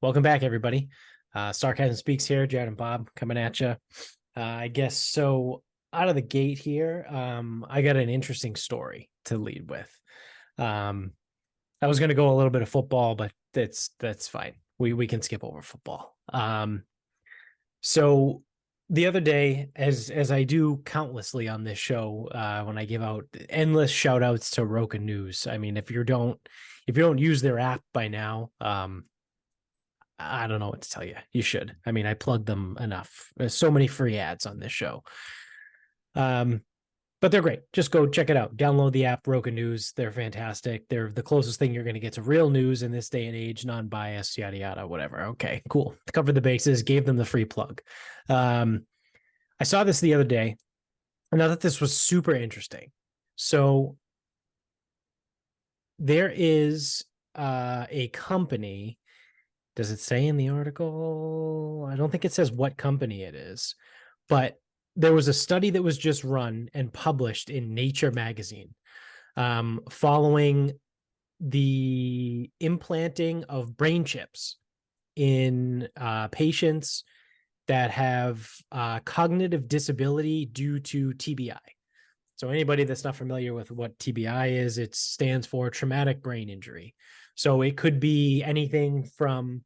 Welcome back, everybody. Sarcasm Speaks here. Jared and Bob coming at you. I guess so. Out of the gate here, I got an interesting story to lead with. I was going to go a little bit of football, but that's fine. We can skip over football. So the other day, as I do countlessly on this show, when I give out endless shout outs to Roka News. I mean, if you don't use their app by now, I don't know what to tell you. You should. I mean, I plugged them enough. There's so many free ads on this show. But they're great. Just go check it out. Download the app, Roka News. They're fantastic. They're the closest thing you're going to get to real news in this day and age, non-biased, yada, yada, whatever. Okay, cool. Covered the bases, gave them the free plug. I saw this the other day, and I thought this was super interesting. So there is a company. Does it say in the article? I don't think it says what company it is, but there was a study that was just run and published in Nature magazine, following the implanting of brain chips in patients that have cognitive disability due to TBI. So anybody that's not familiar with what TBI is, it stands for traumatic brain injury. So it could be anything from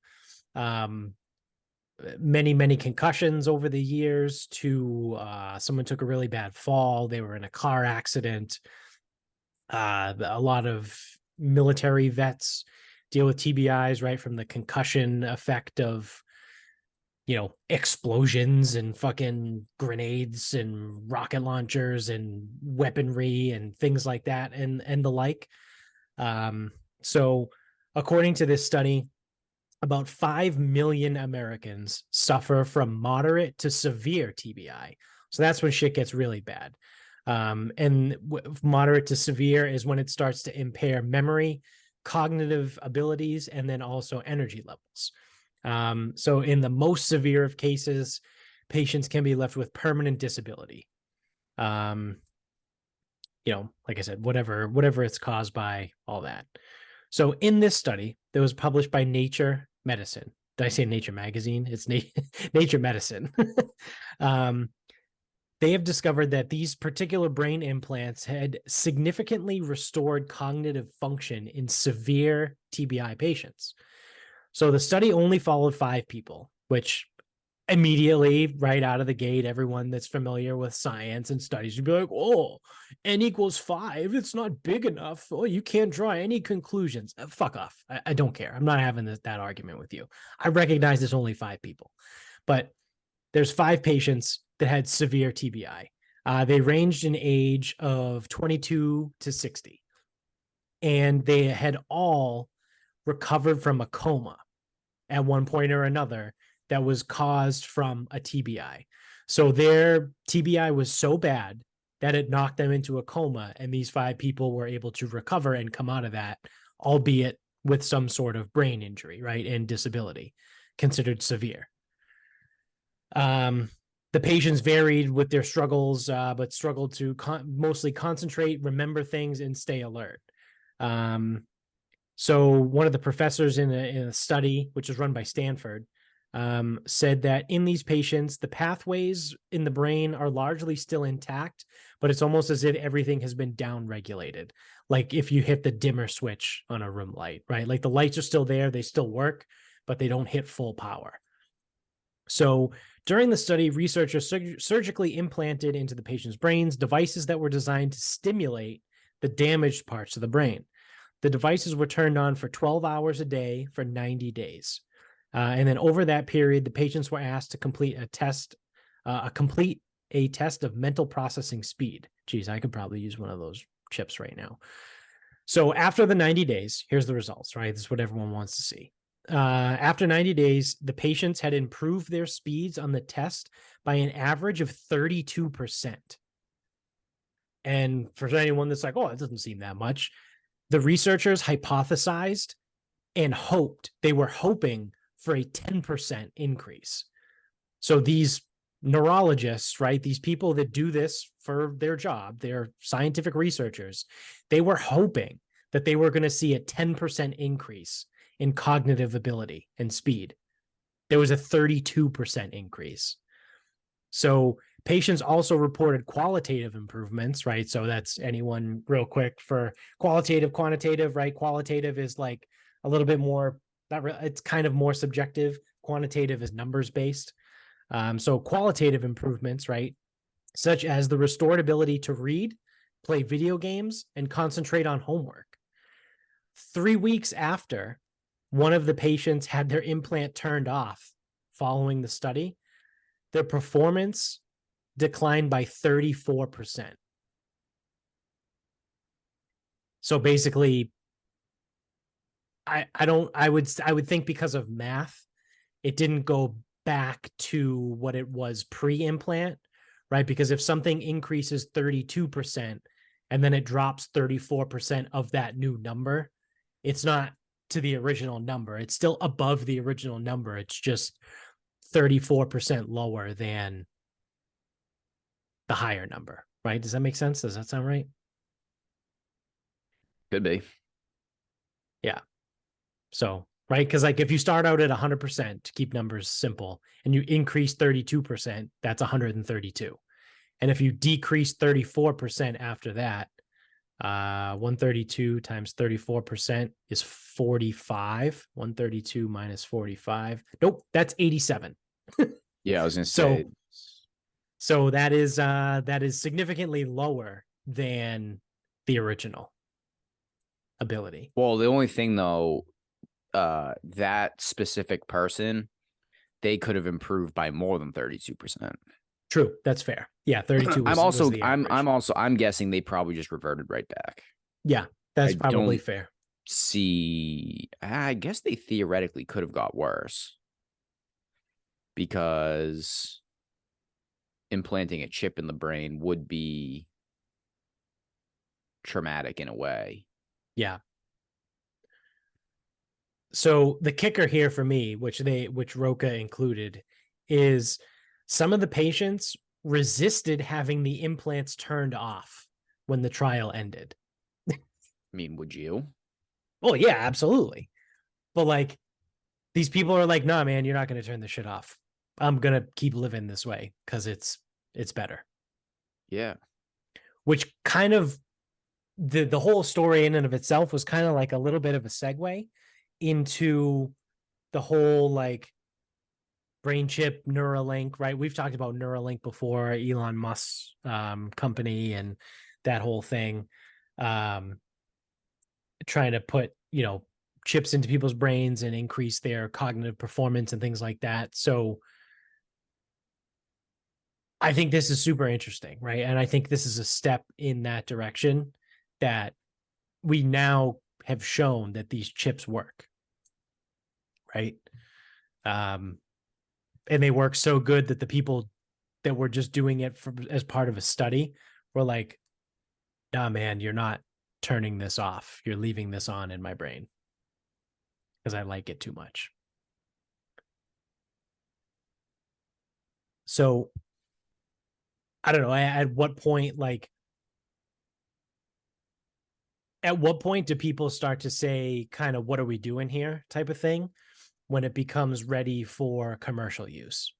many concussions over the years to someone took a really bad fall. They were in a car accident. A lot of military vets deal with TBIs, right? From the concussion effect of, explosions and fucking grenades and rocket launchers and weaponry and things like that and the like. So according to this study, about 5 million Americans suffer from moderate to severe TBI. So that's when shit gets really bad. And moderate to severe is when it starts to impair memory, cognitive abilities, and then also energy levels. So in the most severe of cases, patients can be left with permanent disability. Like I said, whatever it's caused by, all that. So in this study that was published by Nature Medicine, did I say Nature Magazine? It's Nature Medicine. They have discovered that these particular brain implants had significantly restored cognitive function in severe TBI patients. So the study only followed 5 people, which immediately, right out of the gate, everyone that's familiar with science and studies would be like, oh, n equals 5. It's not big enough. Oh, you can't draw any conclusions. Fuck off. I don't care. I'm not having that argument with you. I recognize there's only 5 people, but there's 5 patients that had severe TBI. They ranged in age of 22 to 60, and they had all recovered from a coma at one point or another that was caused from a TBI. So their TBI was so bad that it knocked them into a coma, and these 5 people were able to recover and come out of that, albeit with some sort of brain injury, right, and disability, considered severe. The patients varied with their struggles, but struggled to mostly concentrate, remember things, and stay alert. So one of the professors in a study, which was run by Stanford, said that in these patients, the pathways in the brain are largely still intact, but it's almost as if everything has been downregulated. Like if you hit the dimmer switch on a room light, right? Like the lights are still there, they still work, but they don't hit full power. So during the study, researchers surgically implanted into the patient's brains devices that were designed to stimulate the damaged parts of the brain. The devices were turned on for 12 hours a day for 90 days. And then over that period, the patients were asked to complete a test of mental processing speed. Geez, I could probably use one of those chips right now. So after the 90 days, here's the results, right? This is what everyone wants to see. After 90 days, the patients had improved their speeds on the test by an average of 32%. And for anyone that's like, oh, it doesn't seem that much, the researchers hypothesized and they were hoping for a 10% increase. So these neurologists, right, these people that do this for their job, they're scientific researchers, they were hoping that they were going to see a 10% increase in cognitive ability and speed. There was a 32% increase. So patients also reported qualitative improvements, right? So that's anyone real quick for qualitative, quantitative, right? Qualitative is like a little bit more, it's kind of more subjective. Quantitative is numbers based. So qualitative improvements, right? Such as the restored ability to read, play video games, and concentrate on homework. 3 weeks after one of the patients had their implant turned off following the study, their performance declined by 34%. So basically, I would think because of math, it didn't go back to what it was pre-implant, right? Because if something increases 32% and then it drops 34% of that new number, it's not to the original number. It's still above the original number. It's just 34% lower than the higher number, right? Does that make sense? Does that sound right? Could be. Yeah. So, right? Because like if you start out at 100% to keep numbers simple and you increase 32%, that's 132. And if you decrease 34% after that, 132 times 34% is 45. 132 minus 45. Nope, that's 87. Yeah, I was gonna say. So that is significantly lower than the original ability. Well, the only thing though, that specific person, they could have improved by more than 32%. True, that's fair. Yeah, 32 was the average. I'm guessing they probably just reverted right back. Yeah, that's I probably don't fair. see. I guess they theoretically could have got worse because implanting a chip in the brain would be traumatic in a way. Yeah. So the kicker here for me, which Roca included, is some of the patients resisted having the implants turned off when the trial ended. I mean, would you? Well, yeah, absolutely. But like these people are like, nah, man, you're not going to turn this shit off. I'm going to keep living this way because it's better. Yeah. Which kind of the whole story in and of itself was kind of like a little bit of a segue into the whole like brain chip Neuralink, right? We've talked about Neuralink before, Elon Musk's company and that whole thing, trying to put, chips into people's brains and increase their cognitive performance and things like that. So I think this is super interesting, right? And I think this is a step in that direction that we now have shown that these chips work, right? And they work so good that the people that were just doing it as part of a study were like, nah, man, you're not turning this off. You're leaving this on in my brain because I like it too much. So I don't know. At what point do people start to say kind of what are we doing here type of thing when it becomes ready for commercial use?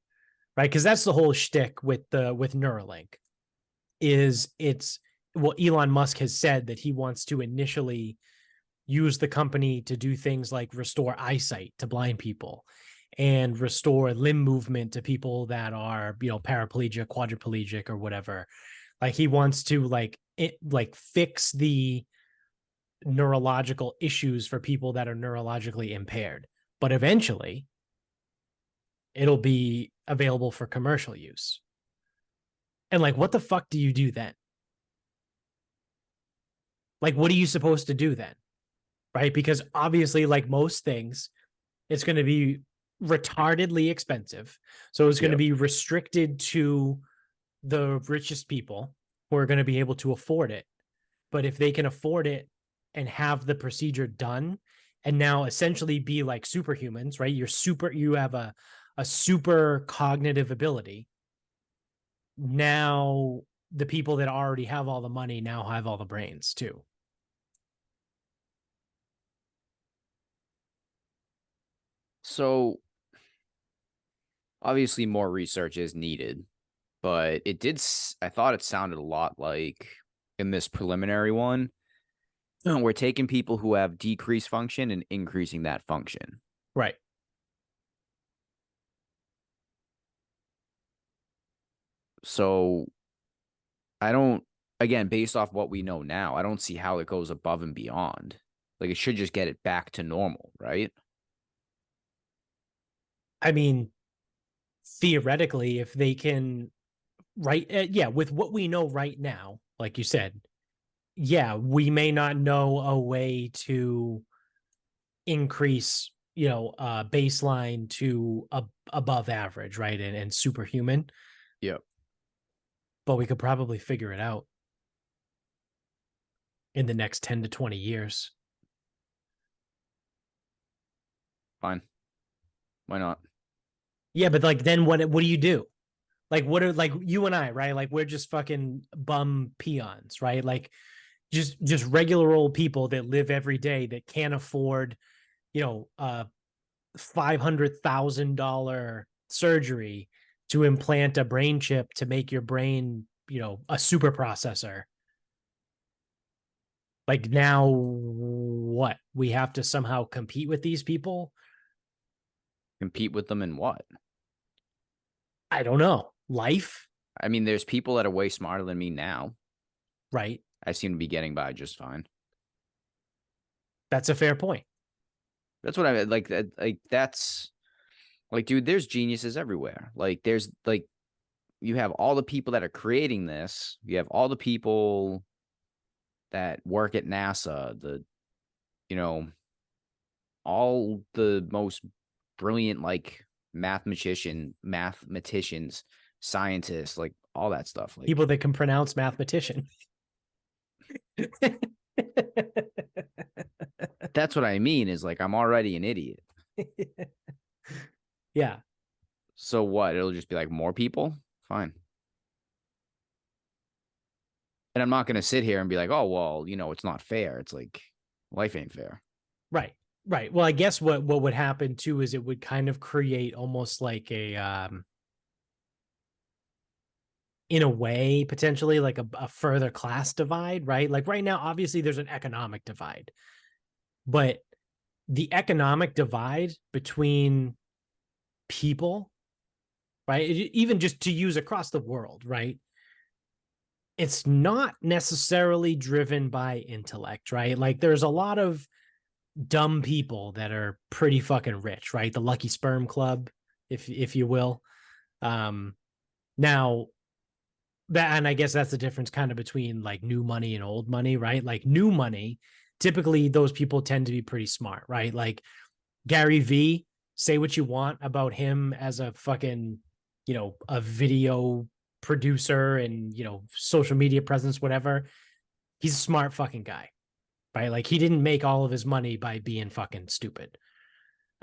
Right? Because that's the whole shtick with Neuralink is Elon Musk has said that he wants to initially use the company to do things like restore eyesight to blind people and restore limb movement to people that are, paraplegic, quadriplegic, or whatever. Like he wants to fix the neurological issues for people that are neurologically impaired. But eventually it'll be available for commercial use. And like, what the fuck do you do then? Like, what are you supposed to do then? Right? Because obviously, like most things, it's going to be retardedly expensive. So it's going to be restricted to the richest people who are going to be able to afford it. But if they can afford it and have the procedure done and now essentially be like superhumans, right? You have a super cognitive ability. Now the people that already have all the money now have all the brains too. So obviously more research is needed, but I thought it sounded a lot like in this preliminary one, we're taking people who have decreased function and increasing that function. Right. So I don't, again, based off what we know now, I don't see how it goes above and beyond. Like it should just get it back to normal, right? I mean, theoretically, if they can, right? Yeah, with what we know right now, like you said, yeah, we may not know a way to increase, baseline to above average, right? And superhuman, Yep. but we could probably figure it out in the next 10 to 20 years. Fine. Why not? Yeah, but like then what do you do? Like what are like you and I, right? Like we're just fucking bum peons, right? Like just regular old people that live every day that can't afford, $500,000 surgery to implant a brain chip to make your brain, a super processor. Like now what? We have to somehow compete with these people? Compete with them in what? I don't know. Life, I mean, there's people that are way smarter than me now. right? I seem to be getting by just fine. That's a fair point. That's what I like. Like that's like, dude. There's geniuses everywhere. Like there's like you have all the people that are creating this. You have all the people that work at NASA. You know, all the most brilliant like mathematicians, scientists, like all that stuff. Like People that can pronounce mathematician. that's what I mean. Is like I'm already an idiot. Yeah. So what? It'll just be like more people. Fine. And I'm not going to sit here and be like, oh, well, it's not fair. It's like life ain't fair. Right. Right. Well, I guess what would happen too is it would kind of create almost like a in a way potentially like a further class divide, right? Like right now obviously there's an economic divide. But the economic divide between people, right? Even just to use across the world, right? It's not necessarily driven by intellect, right? Like there's a lot of dumb people that are pretty fucking rich, right? The lucky sperm club, if you will. Um Now that, and I guess that's the difference kind of between like new money and old money, right? Like new money, typically those people tend to be pretty smart, right? Like Gary V, say what you want about him as a fucking, a video producer and, social media presence, whatever. He's a smart fucking guy, right? Like he didn't make all of his money by being fucking stupid.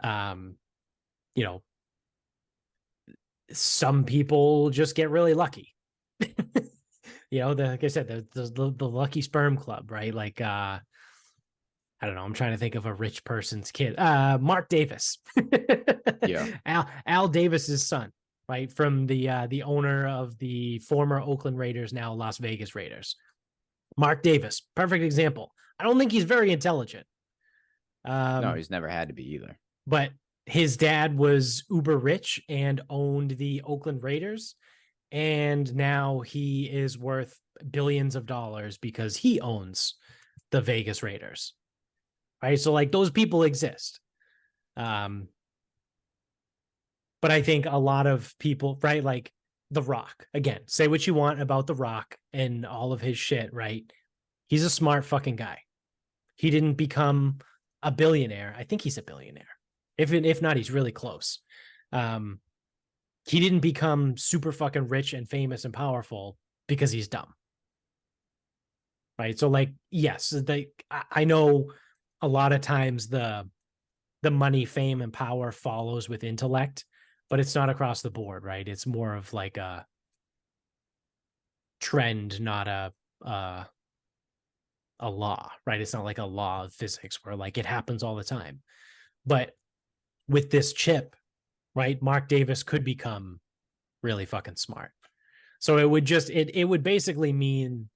Um, you know, some people just get really lucky. Like I said, the lucky sperm club, right? Like I don't know. I'm trying to think of a rich person's kid. Mark Davis, Yeah. Al Davis's son, right, from the owner of the former Oakland Raiders, now Las Vegas Raiders. Mark Davis, perfect example. I don't think he's very intelligent, No, um, he's never had to be either. but his dad was uber rich and owned the Oakland Raiders, and now he is worth billions of dollars because he owns the Vegas Raiders. Right. So like those people exist. Um, but I think a lot of people, right? Like The Rock, again, say what you want about The Rock and all of his shit, right? He's a smart fucking guy. He didn't become a billionaire. I think he's a billionaire. If not, he's really close. Um, he didn't become super fucking rich and famous and powerful because he's dumb. Right. So like, yes, I know a lot of times the money, fame, and power follows with intellect, but it's not across the board, right? It's more of like a trend, not a law, right? It's not like a law of physics where like it happens all the time. But with this chip, right, Mark Davis could become really fucking smart. So it would basically mean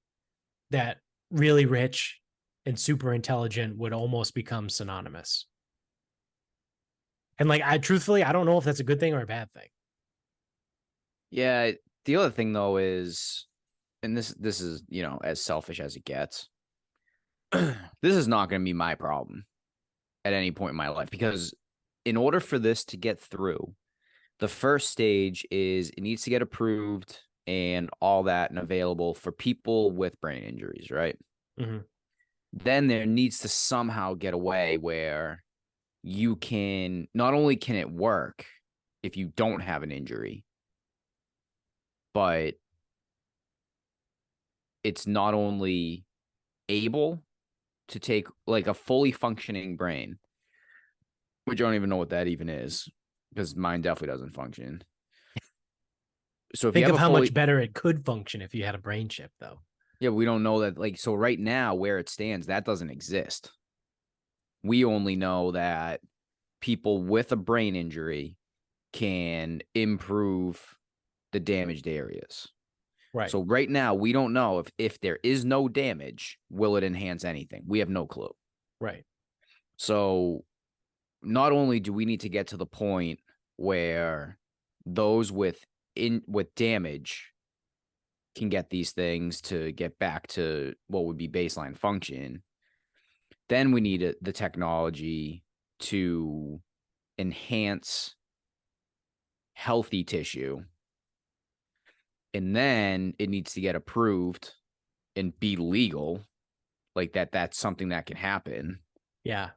that really rich and super intelligent would almost become synonymous. And like, I truthfully, I don't know if that's a good thing or a bad thing. Yeah. The other thing though is, and this is, you know, as selfish as it gets. This is not going to be my problem at any point in my life, because in order for this to get through, the first stage is it needs to get approved and all that and available for people with brain injuries, right? Mm-hmm. Then there needs to somehow get a way where you can, not only can it work if you don't have an injury, but it's not only able to take like a fully functioning brain, which I don't even know what that even is, because mine definitely doesn't function. So if you Think have of a how fully, much better it could function if you had a brain chip, though. yeah, we don't know that. Like, so right now, where it stands, that doesn't exist. We only know that people with a brain injury can improve the damaged areas. Right. So right now, we don't know if there is no damage, will it enhance anything? We have no clue. Right. So not only do we need to get to the point where those with damage can get these things to get back to what would be baseline function, then we need the technology to enhance healthy tissue, and then it needs to get approved and be legal, like that's something that can happen. Yeah.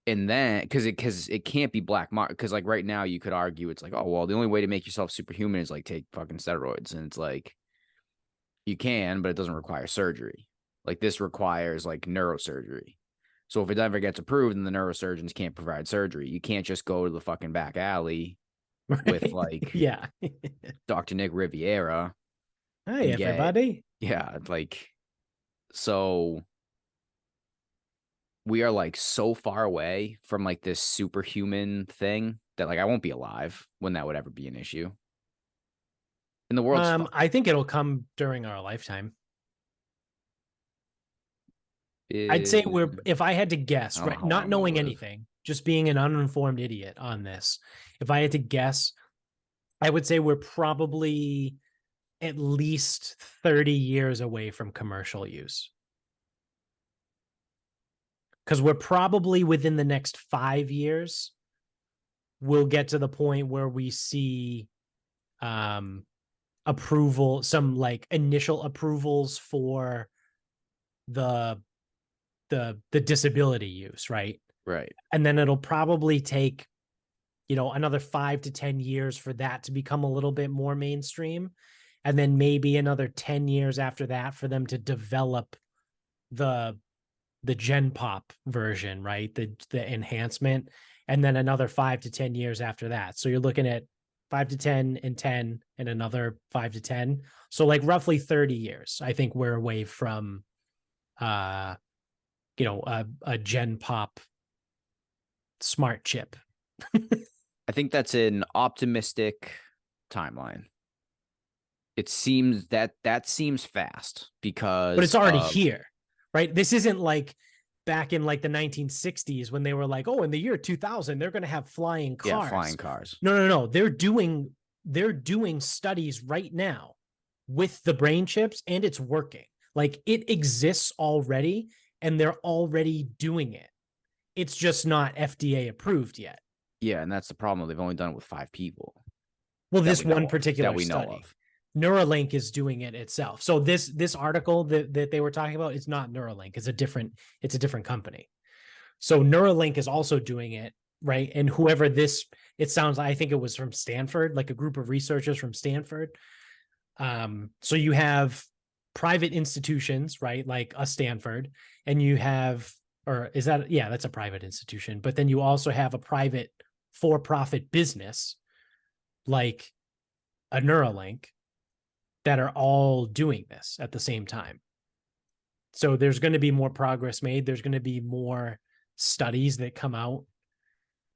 And then because it can't be black market, because like right now you could argue it's like, oh well, the only way to make yourself superhuman is like take fucking steroids, and it's like you can, but it doesn't require surgery. Like this requires like neurosurgery. So if it ever gets approved and the neurosurgeons can't provide surgery, you can't just go to the fucking back alley with Right. like Yeah. Dr. Nick Riviera Hi, and get, everybody. yeah, like, so we are like so far away from like this superhuman thing that like I won't be alive when that would ever be an issue. And the world's fucked. I think it'll come during our lifetime. I'd say I if I had to guess, don't know right, how not long I'm gonna knowing live. anything, just being an uninformed idiot on this, if I had to guess, I would say we're probably at least 30 years away from commercial use. Because we're probably within the next 5 years, we'll get to the point where we see um, approval, some like initial approvals for the the disability use, right? Right. And then it'll probably take, another 5 to 10 years for that to become a little bit more mainstream. And then maybe another 10 years after that for them to develop the the Gen Pop version, right? The enhancement. And then another 5 to 10 years after that. So you're looking at 5 to 10 and 10 and another 5 to 10. So like roughly 30 years. I think we're away from uh a Gen Pop smart chip. I think that's an optimistic timeline. It seems that seems fast But it's because already of, here, right? This isn't like back in like the 1960s when they were like, oh, in the year 2000, they're going to have flying yeah, cars. flying cars. No, no, no. They're doing studies right now with the brain chips and it's working. Like it exists already and they're already doing it. It's just not FDA approved yet. Yeah, and that's the problem. They've only done it with 5 people Well, that this we know one of. That particular we know study, of. Neuralink is doing it itself. So this article that they were talking about is not Neuralink. It's a different company. So Neuralink is also doing it, right? And whoever this, it sounds like, I think it was from Stanford, like a group of researchers from Stanford. So you have private institutions, right? Like a Stanford, and you have, or is that, yeah, that's a private institution. But then you also have a private for-profit business like a Neuralink that are all doing this at the same time. So there's going to be more progress made. There's going to be more studies that come out.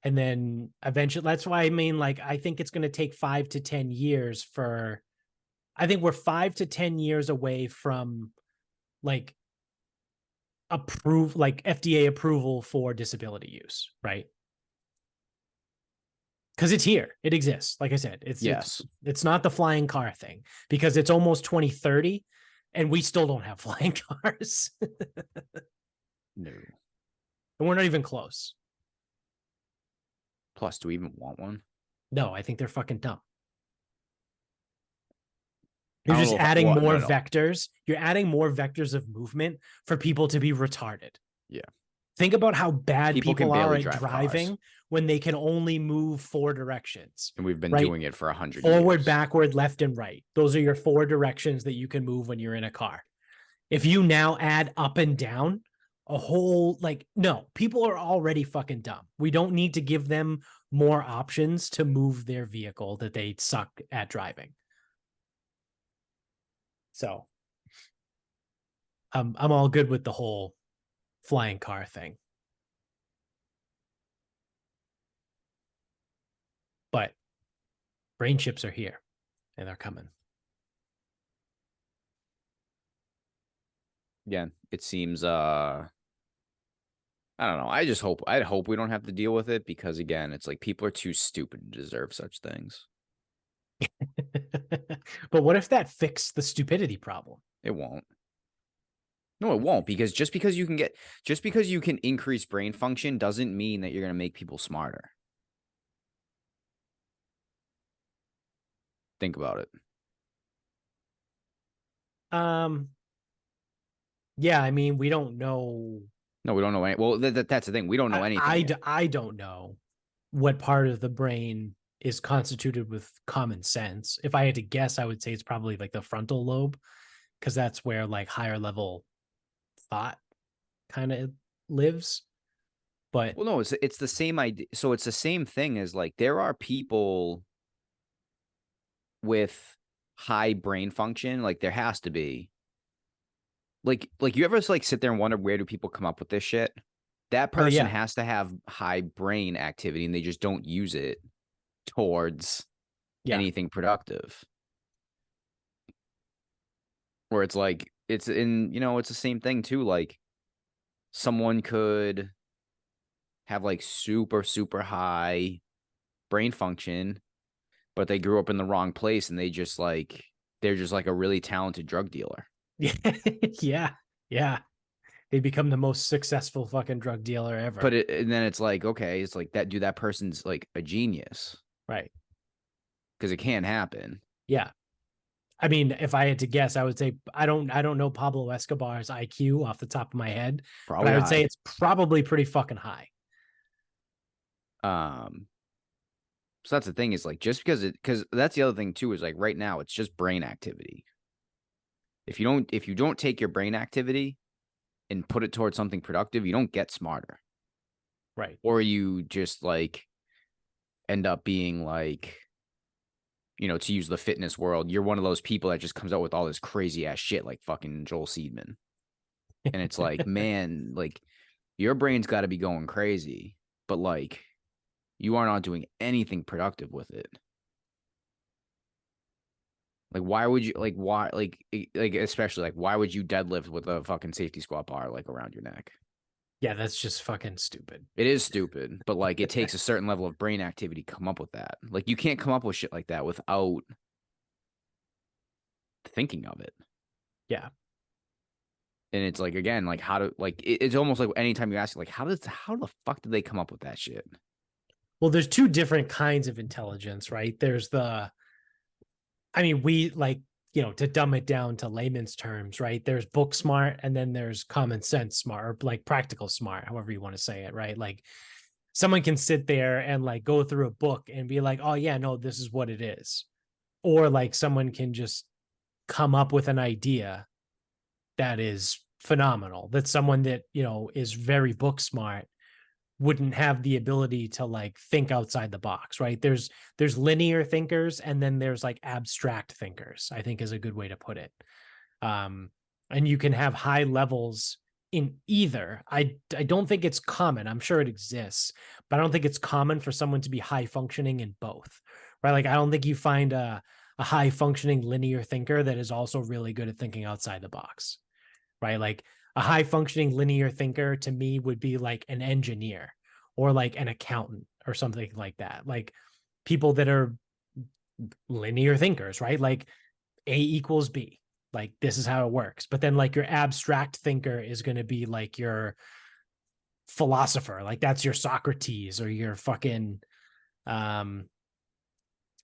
And then eventually, that's why I mean, like, I think it's going to take 5 to 10 years I think we're 5 to 10 years away from like FDA approval for disability use, right? Because it's here, it exists. Like I said, Yes. it's not the flying car thing, because it's almost 2030 and we still don't have flying cars. No. And we're not even close. Plus, do we even want one? No, I think they're fucking dumb. I You're don't just know if adding more no. vectors. You're adding more vectors of movement for people to be retarded. Yeah. Think about how bad People can people are barely at drive cars, driving when they can only move 4 directions, and we've been right? doing it for 100 Forward, years. backward, left, and right. Those are your 4 directions that you can move when you're in a car. If you now add up and down, a whole, like, no, people are already fucking dumb. We don't need to give them more options to move their vehicle that they suck at driving. So I'm all good with the whole flying car thing. But brain chips are here and they're coming. Yeah, it seems I don't know. I'd hope we don't have to deal with it, because again, it's like people are too stupid to deserve such things. But what if that fixed the stupidity problem? It won't. No, it won't, because just because you can increase brain function doesn't mean that you're going to make people smarter. Think about it. Yeah, I mean, we don't know. No, we don't know any. Well, that's the thing. We don't know anything yet. I don't know what part of the brain is constituted with common sense. If I had to guess, I would say it's probably like the frontal lobe, because that's where like higher level thought kind of lives. But Well, no, it's the same idea. So it's the same thing as, like, there are people with high brain function. Like, there has to be. Like you ever just like sit there and wonder, where do people come up with this shit? That oh person yeah, has to have high brain activity, and they just don't use it towards yeah, anything productive. Where it's like, it's it's the same thing too. Like, someone could have like super, super high brain function, but they grew up in the wrong place, and they're just like a really talented drug dealer. yeah, yeah, yeah. They become the most successful fucking drug dealer ever. And then it's like, okay, it's like that person's like a genius, Right. because it can happen. Yeah. I mean, if I had to guess, I would say I don't know Pablo Escobar's IQ off the top of my head, but Probably I would say high. it's probably pretty fucking high. Um, so that's the thing, is like, because that's the other thing too, is like right now it's just brain activity. If you don't take your brain activity and put it towards something productive, you don't get smarter. Right. Or you just like end up being like, to use the fitness world, you're one of those people that just comes out with all this crazy ass shit, like fucking Joel Seedman. And it's like, man, like, your brain's got to be going crazy, but like, you are not doing anything productive with it. Like, why would you, especially, like, why would you deadlift with a fucking safety squat bar like around your neck? Yeah, that's just fucking stupid. It is stupid, but like, it takes a certain level of brain activity to come up with that. Like, you can't come up with shit like that without thinking of it. Yeah. And it's like, again, like, how to, like, it's almost like anytime you ask, like, how the fuck did they come up with that shit? Well, there's two different kinds of intelligence, right? There's we like, to dumb it down to layman's terms, right? There's book smart and then there's common sense smart, or like practical smart, however you want to say it, right? Like, someone can sit there and like go through a book and be like, oh yeah, no, this is what it is. Or like someone can just come up with an idea that is phenomenal, that someone that, is very book smart wouldn't have the ability to like think outside the box, right? There's linear thinkers and then there's like abstract thinkers, I think is a good way to put it. And you can have high levels in either. I don't think it's common. I'm sure it exists, but I don't think it's common for someone to be high functioning in both. Right? Like I don't think you find a high functioning linear thinker that is also really good at thinking outside the box. Right? Like a high functioning linear thinker to me would be like an engineer or like an accountant or something like that. Like people that are linear thinkers, right? Like A equals B. Like this is how it works. But then like your abstract thinker is going to be like your philosopher. Like that's your Socrates or your fucking I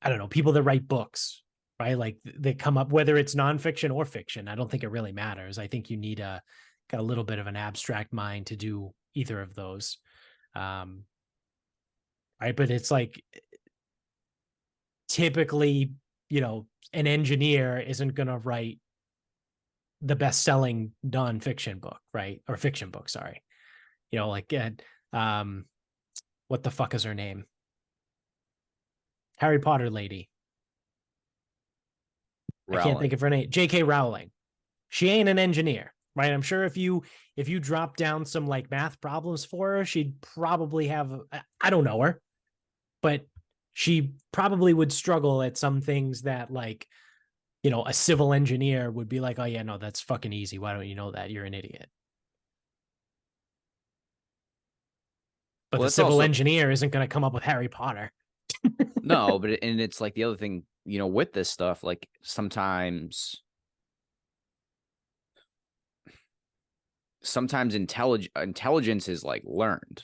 don't know, people that write books, right? Like they come up, whether it's nonfiction or fiction. I don't think it really matters. I think you need got a little bit of an abstract mind to do either of those. Um, right. But it's like typically, an engineer isn't going to write the best-selling nonfiction book, right? Or fiction book, sorry. Like what the fuck is her name? Harry Potter lady. I can't think of her name. J.K. Rowling. She ain't an engineer, right? I'm sure if you drop down some like math problems for her, she'd probably have. I don't know her, but she probably would struggle at some things that like a civil engineer would be like, oh yeah, no, that's fucking easy. Why don't you know that? You're an idiot. But Well, the that's civil also engineer isn't going to come up with Harry Potter. no, but and it's like the other thing, with this stuff, like sometimes intelligence is like learned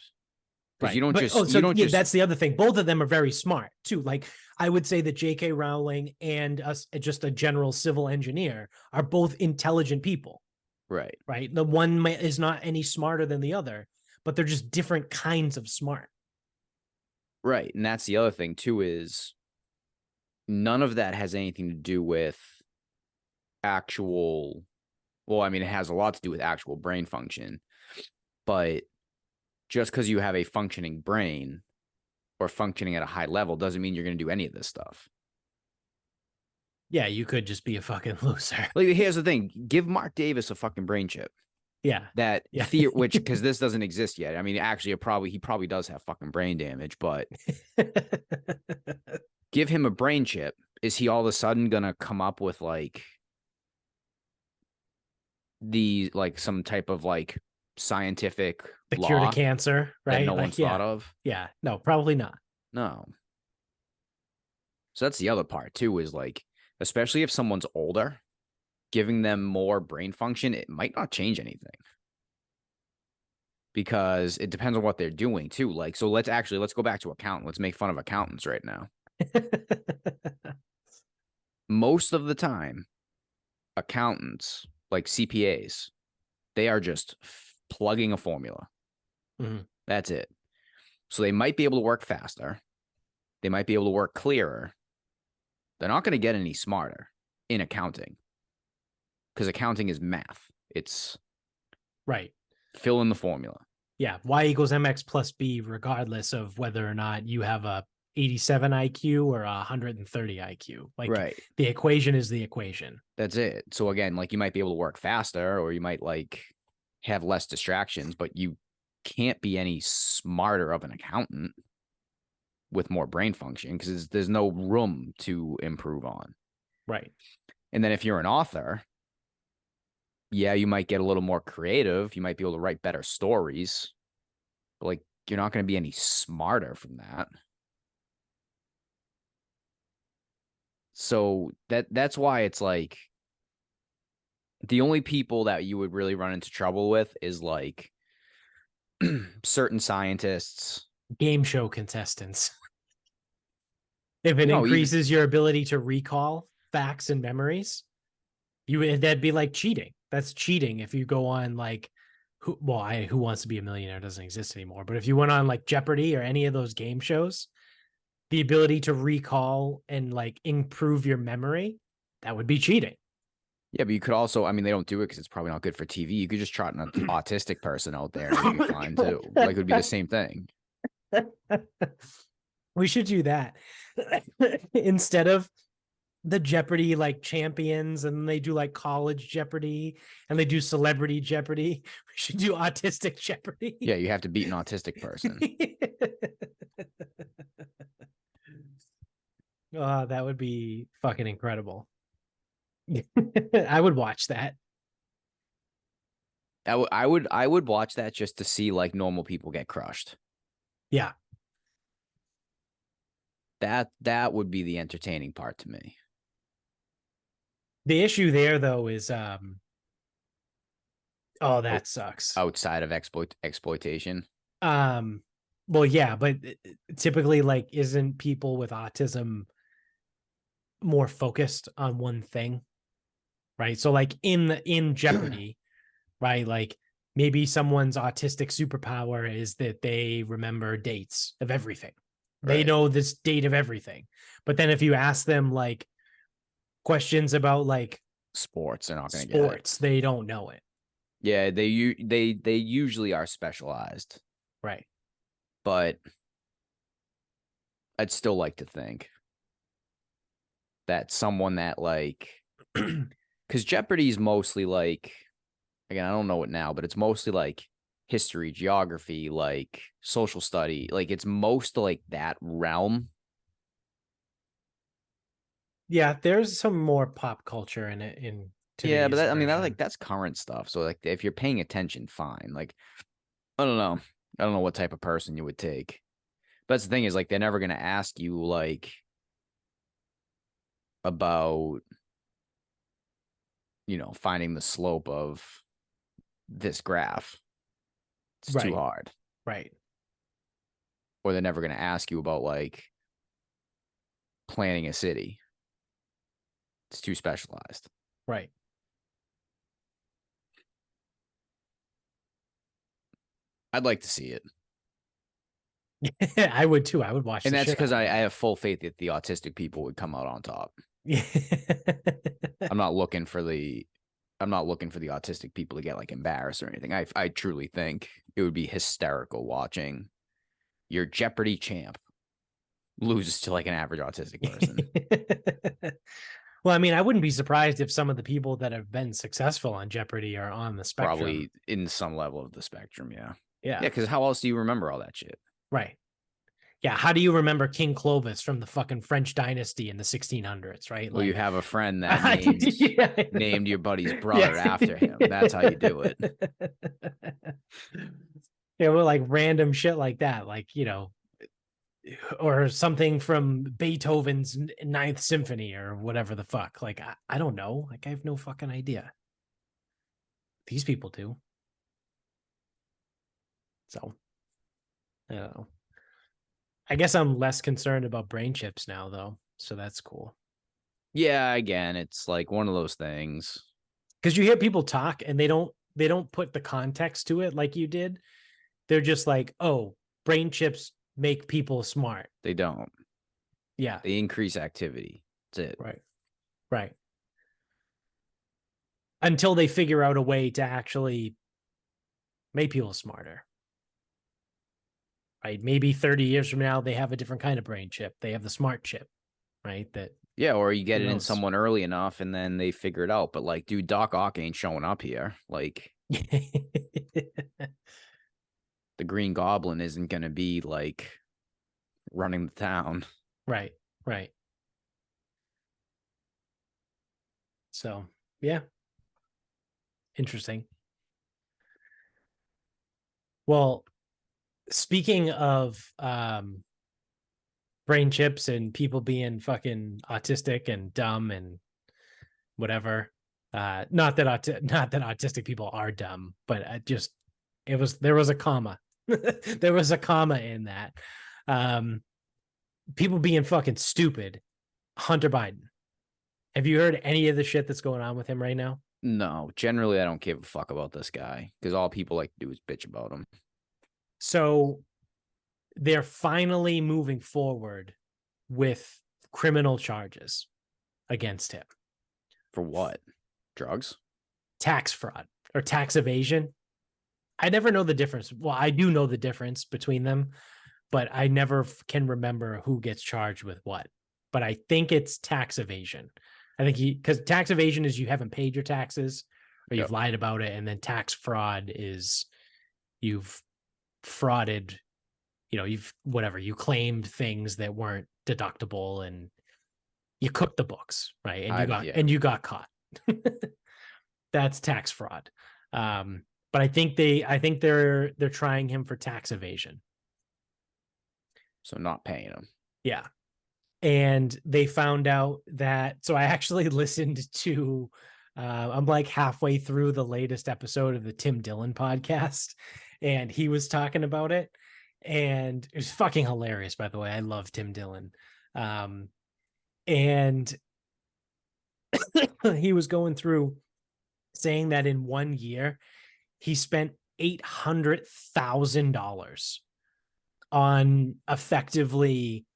because Right. But you don't just that's the other thing. Both of them are very smart too. Like I would say that J.K. Rowling and us, just a general civil engineer, are both intelligent people. right. Right. The one is not any smarter than the other, but they're just different kinds of smart. Right. And that's the other thing too, is none of that has anything to do with actual, well, I mean, it has a lot to do with actual brain function, but just because you have a functioning brain or functioning at a high level doesn't mean you're going to do any of this stuff. Yeah, you could just be a fucking loser. Like, here's the thing: give Mark Davis a fucking brain chip. Yeah. That Yeah. which because this doesn't exist yet. I mean, actually, he probably does have fucking brain damage, but give him a brain chip. Is he all of a sudden gonna come up with like some type of like scientific The cure to law cancer, that right? no Like, one's thought yeah. of? Yeah. No, probably not. No. So that's the other part too, is like, especially if someone's older, giving them more brain function, it might not change anything. Because it depends on what they're doing too. Like, so let's go back to accountant. Let's make fun of accountants right now. Most of the time, accountants, like CPAs, they are just plugging a formula. Mm-hmm. That's it. So they might be able to work faster. They might be able to work clearer. They're not going to get any smarter in accounting because accounting is math. It's right. Fill in the formula. Yeah. Y equals MX plus B, regardless of whether or not you have a 87 IQ or a 130 IQ. Like right. The equation is the equation. That's it. So again, like you might be able to work faster or you might like have less distractions, but you can't be any smarter of an accountant with more brain function because there's no room to improve on. Right. And then if you're an author, yeah, you might get a little more creative. You might be able to write better stories, but like you're not going to be any smarter from that. So that's why it's like the only people that you would really run into trouble with is like certain scientists, game show contestants. If it no, increases your ability to recall facts and memories, that'd be like cheating. That's cheating if you go on like Who Wants to Be a Millionaire doesn't exist anymore, but if you went on like Jeopardy or any of those game shows, the ability to recall and like improve your memory, that would be cheating. Yeah, but you could also, I mean, they don't do it because it's probably not good for TV. You could just trot an autistic person out there and it'd be fine too. Like it would be the same thing. We should do that instead of the Jeopardy like champions, and they do like college Jeopardy, and they do celebrity Jeopardy. We should do autistic Jeopardy. Yeah, you have to beat an autistic person. Oh, that would be fucking incredible. I would watch that. I would watch that just to see like normal people get crushed. Yeah. That would be the entertaining part to me. The issue there though is oh, that sucks. Outside of exploitation. Well, yeah, but typically like isn't people with autism more focused on one thing? Right? So like in Jeopardy, right? Like maybe someone's autistic superpower is that they remember dates of everything. They Right. know this date of everything. But then if you ask them like questions about like Sports, they're not going to get it. sports, they don't know it. Yeah, they usually are specialized, Right. but I'd still like to think that someone that like, because Jeopardy is mostly like, again, I don't know it now, but it's mostly like history, geography, like social study, like it's most like that realm. Yeah, there's some more pop culture in it in Yeah, but today's that, I mean, version. that's current stuff. So like, if you're paying attention, fine. Like, I don't know, I don't know what type of person you would take. But that's the thing is like they're never gonna ask you like about finding the slope of this graph. It's too Right. hard. Right. Or they're never gonna ask you about like planning a city. It's too specialized. Right. I'd like to see it. I would too. I would watch And the that's shit because out I of have full faith that the autistic people would come out on top. it. I'm not looking for the autistic people to get like embarrassed or anything. I truly think it would be hysterical watching your Jeopardy champ loses to like an average autistic person. Well, I mean, I wouldn't be surprised if some of the people that have been successful on Jeopardy are on the spectrum. Probably in some level of the spectrum, yeah. Yeah. Yeah, because how else do you remember all that shit? Right. Yeah. How do you remember King Clovis from the fucking French dynasty in the 1600s? Right. Well, you Like, have a friend that named your buddy's brother after him. That's how you do it. Yeah, well, like random shit like that, like or something from Beethoven's Ninth Symphony or whatever the fuck. Like, I don't know. Like, I have no fucking idea. These people do. So, I don't know. I guess I'm less concerned about brain chips now, though. So that's cool. Yeah, again, it's like one of those things. Because you hear people talk and they don't put the context to it like you did. They're just like, oh, brain chips make people smart. They don't. Yeah. They increase activity. That's it. Right. Right. Until they figure out a way to actually make people smarter. Right. Maybe 30 years from now, they have a different kind of brain chip. They have the smart chip, right? That Yeah, or you get who it in knows? someone early enough and then they figure it out. But like, dude, Doc Ock ain't showing up here. Like, the Green Goblin isn't gonna be like running the town. Right. Right. So yeah. Interesting. Well, speaking of brain chips and people being fucking autistic and dumb and whatever. Not that autistic people are dumb, but there was a comma. There was a comma in that. People being fucking stupid. Hunter Biden. Have you heard any of the shit that's going on with him right now? No, generally I don't give a fuck about this guy because all people like to do is bitch about him. So they're finally moving forward with criminal charges against him. For what? Drugs? Tax fraud or tax evasion. I never know the difference. Well, I do know the difference between them, but I never can remember who gets charged with what. but I think it's tax evasion. I think because tax evasion is you haven't paid your taxes or you've lied about it, and then tax fraud is you've frauded, you've you claimed things that weren't deductible and you cooked the books, right? And you got caught. That's tax fraud. But I think they're trying him for tax evasion. So not paying him. Yeah. And they found out that, so I actually listened to, I'm like halfway through the latest episode of the Tim Dillon podcast, and he was talking about it. And it was fucking hilarious, by the way. I love Tim Dillon. And he was going through saying that in 1 year, he spent $800,000 on effectively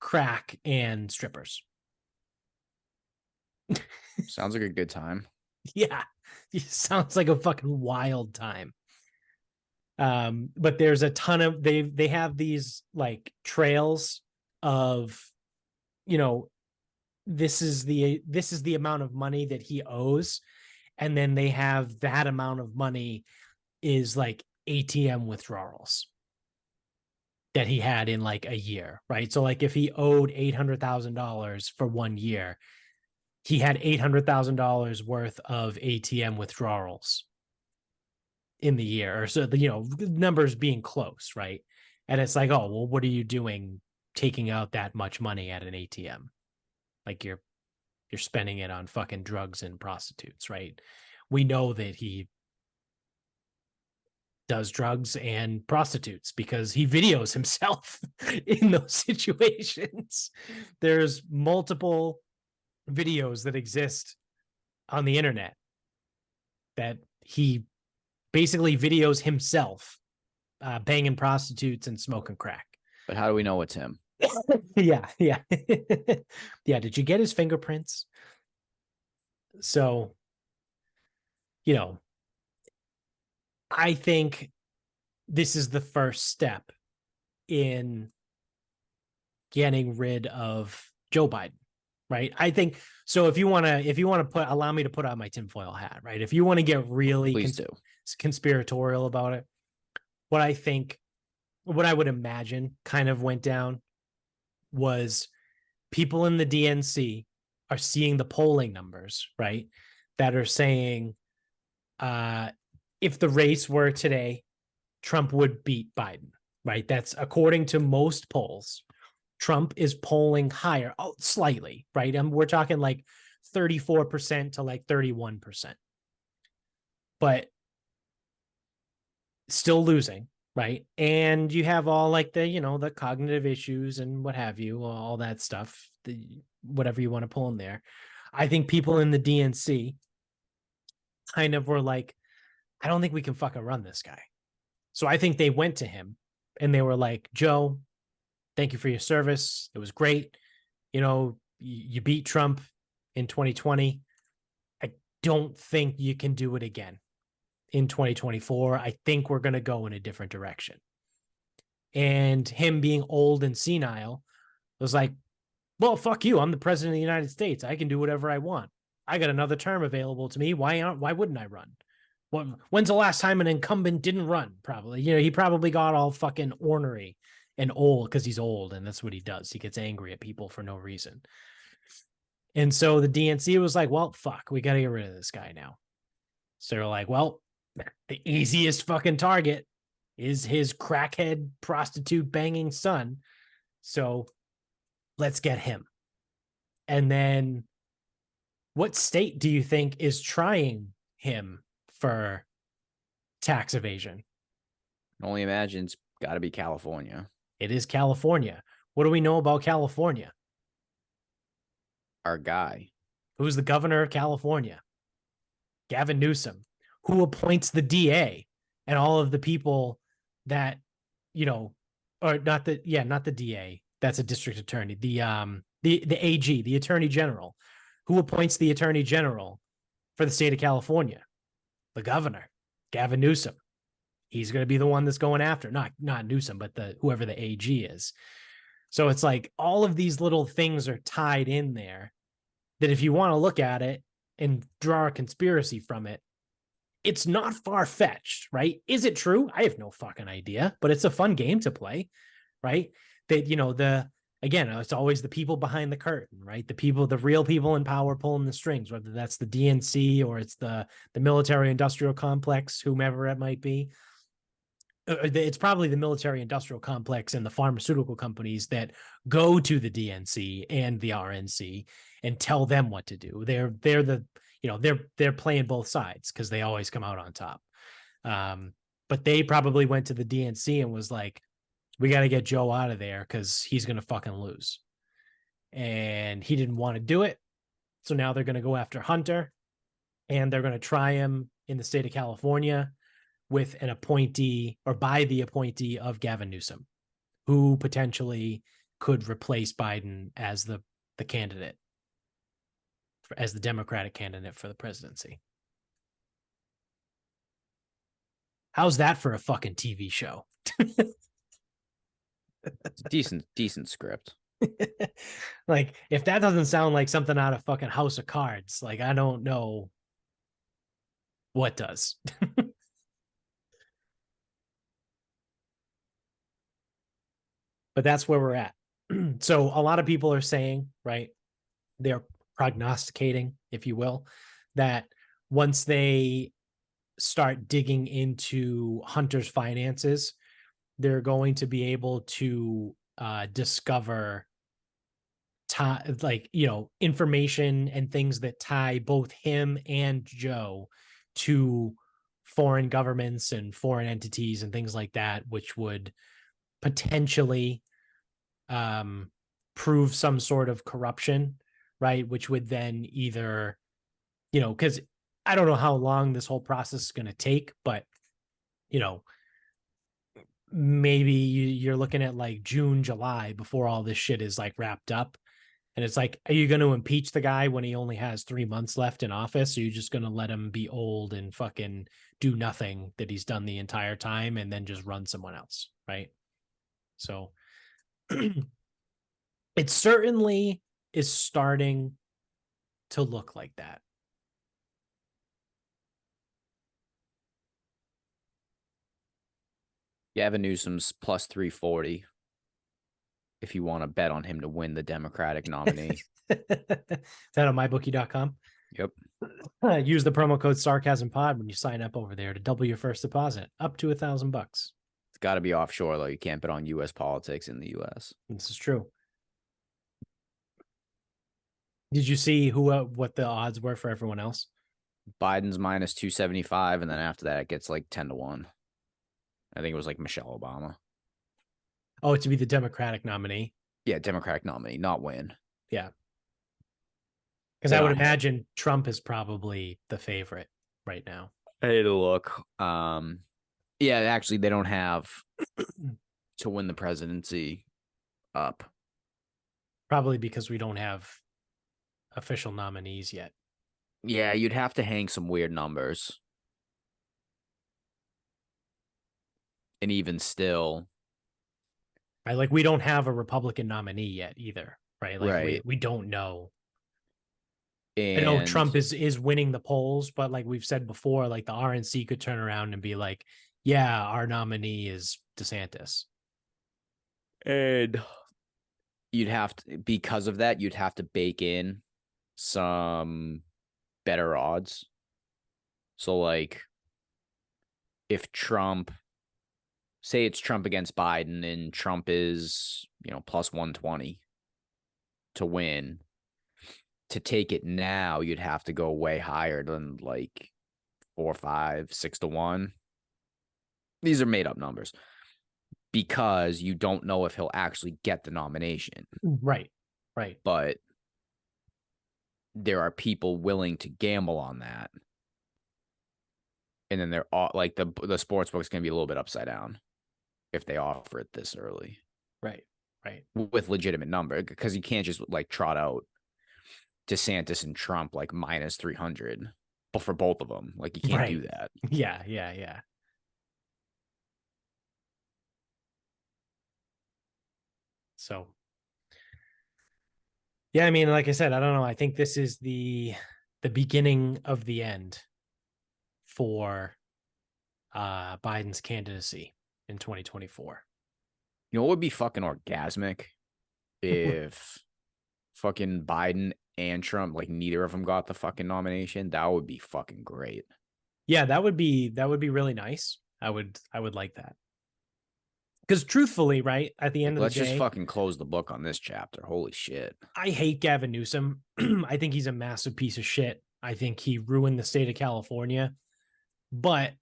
crack and strippers. Sounds like a good time. Yeah, it sounds like a fucking wild time. But there's a ton of they have these like trails of, this is the amount of money that he owes, and then they have that amount of money is like ATM withdrawals that he had in like a year, right? So like if he owed $800,000 for 1 year, he had $800,000 worth of ATM withdrawals in the year, or so, numbers being close, right? And it's like, oh, well, what are you doing taking out that much money at an ATM? Like you're spending it on fucking drugs and prostitutes, right? We know that he does drugs and prostitutes because he videos himself in those situations. There's multiple videos that exist on the internet that he basically videos himself banging prostitutes and smoking crack. But how do we know it's him? Yeah. Yeah. Did you get his fingerprints? So, I think this is the first step in getting rid of Joe Biden, right? I think so. If you want to allow me to put on my tinfoil hat, right? If you want to get really conspiratorial about it, what I would imagine kind of went down was people in the DNC are seeing the polling numbers, right? That are saying, if the race were today, Trump would beat Biden, right? That's according to most polls. Trump is polling higher, slightly, right? We're talking like 34% to like 31%, but still losing, right? And you have all like the cognitive issues and what have you, all that stuff, whatever you want to pull in there. I think people in the DNC kind of were like, I don't think we can fucking run this guy. So I think they went to him and they were like, Joe, thank you for your service. It was great. You beat Trump in 2020. I don't think you can do it again in 2024. I think we're going to go in a different direction. And him being old and senile was like, well, fuck you. I'm the president of the United States. I can do whatever I want. I got another term available to me. Why wouldn't I run? When's the last time an incumbent didn't run? Probably, he probably got all fucking ornery and old because he's old, and that's what he does. He gets angry at people for no reason. And so the DNC was like, well, fuck, we got to get rid of this guy now. So they're like, well, the easiest fucking target is his crackhead prostitute banging son. So let's get him. And then what state do you think is trying him for tax evasion? I can only imagine it's got to be California. It is California. What do we know about California? Our guy. Who's the governor of California? Gavin Newsom. Who appoints the DA and all of the people that, or not the DA. That's a district attorney. The AG, the attorney general. Who appoints the attorney general for the state of California? The governor, Gavin Newsom. He's going to be the one that's going after, not Newsom, but whoever the AG is. So it's like all of these little things are tied in there that if you want to look at it and draw a conspiracy from it, it's not far-fetched, right? Is it true? I have no fucking idea, but it's a fun game to play, right? That, again, it's always the people behind the curtain, right? The real people in power pulling the strings, whether that's the DNC or it's the military industrial complex, whomever it might be. It's probably the military industrial complex and the pharmaceutical companies that go to the DNC and the RNC and tell them what to do. They're playing both sides because they always come out on top. But they probably went to the DNC and was like, we got to get Joe out of there because he's going to fucking lose. And he didn't want to do it. So now they're going to go after Hunter and they're going to try him in the state of California with an appointee or by the appointee of Gavin Newsom, who potentially could replace Biden as the candidate, as the Democratic candidate for the presidency. How's that for a fucking TV show? Decent script. Like, if that doesn't sound like something out of fucking House of Cards, like, I don't know what does. But that's where we're at. So a lot of people are saying, right, they're prognosticating, if you will, that once they start digging into Hunter's finances, they're going to be able to discover information and things that tie both him and Joe to foreign governments and foreign entities and things like that, which would potentially prove some sort of corruption, right? Which would then either, because I don't know how long this whole process is going to take, but, maybe you're looking at like June, July before all this shit is like wrapped up. And it's like, are you going to impeach the guy when he only has 3 months left in office? Or are you just going to let him be old and fucking do nothing that he's done the entire time and then just run someone else, right? So it certainly is starting to look like that. Gavin Newsom's plus 340 if you want to bet on him to win the Democratic nominee. Is that on mybookie.com? Yep. Use the promo code Sarcasm Pod when you sign up over there to double your first deposit up to $1,000. It's got to be offshore though. You can't bet on U.S. politics in the U.S. This is true. Did you see what the odds were for everyone else? Biden's minus 275, and then after that it gets like 10-1. I think it was like Michelle Obama. Oh, to be the Democratic nominee. Yeah, Democratic nominee, not win. Yeah. Because I would imagine Trump is probably the favorite right now. I had to look. Yeah, actually, they don't have to win the presidency up. Probably because we don't have official nominees yet. Yeah, you'd have to hang some weird numbers. And even still, right, like we don't have a Republican nominee yet either, right? Like right. we don't know. And I know Trump is winning the polls, but like we've said before, like the RNC could turn around and be like, yeah, our nominee is DeSantis. And you'd have to, because of that, you'd have to bake in some better odds. So like if Trump, say it's Trump against Biden and Trump is, plus 120 to win, to take it now, you'd have to go way higher than like 4, 5, 6-1. These are made up numbers because you don't know if he'll actually get the nomination. Right. But there are people willing to gamble on that. And then they're all like the sports book's going to be a little bit upside down if they offer it this early. Right. With legitimate number, because you can't just like trot out DeSantis and Trump like minus 300, but for both of them, like you can't do that. Yeah. So Yeah, I mean, like I said, I don't know. I think this is the beginning of the end for Biden's candidacy in 2024. You know what would be fucking orgasmic if fucking Biden and Trump, like neither of them got the fucking nomination? That would be fucking great. Yeah, that would be really nice. I would like that. Because truthfully, right, at the end Like, of the let's just day, fucking close the book on this chapter. Holy shit. I hate Gavin Newsom. I think he's a massive piece of shit. I think he ruined the state of California. But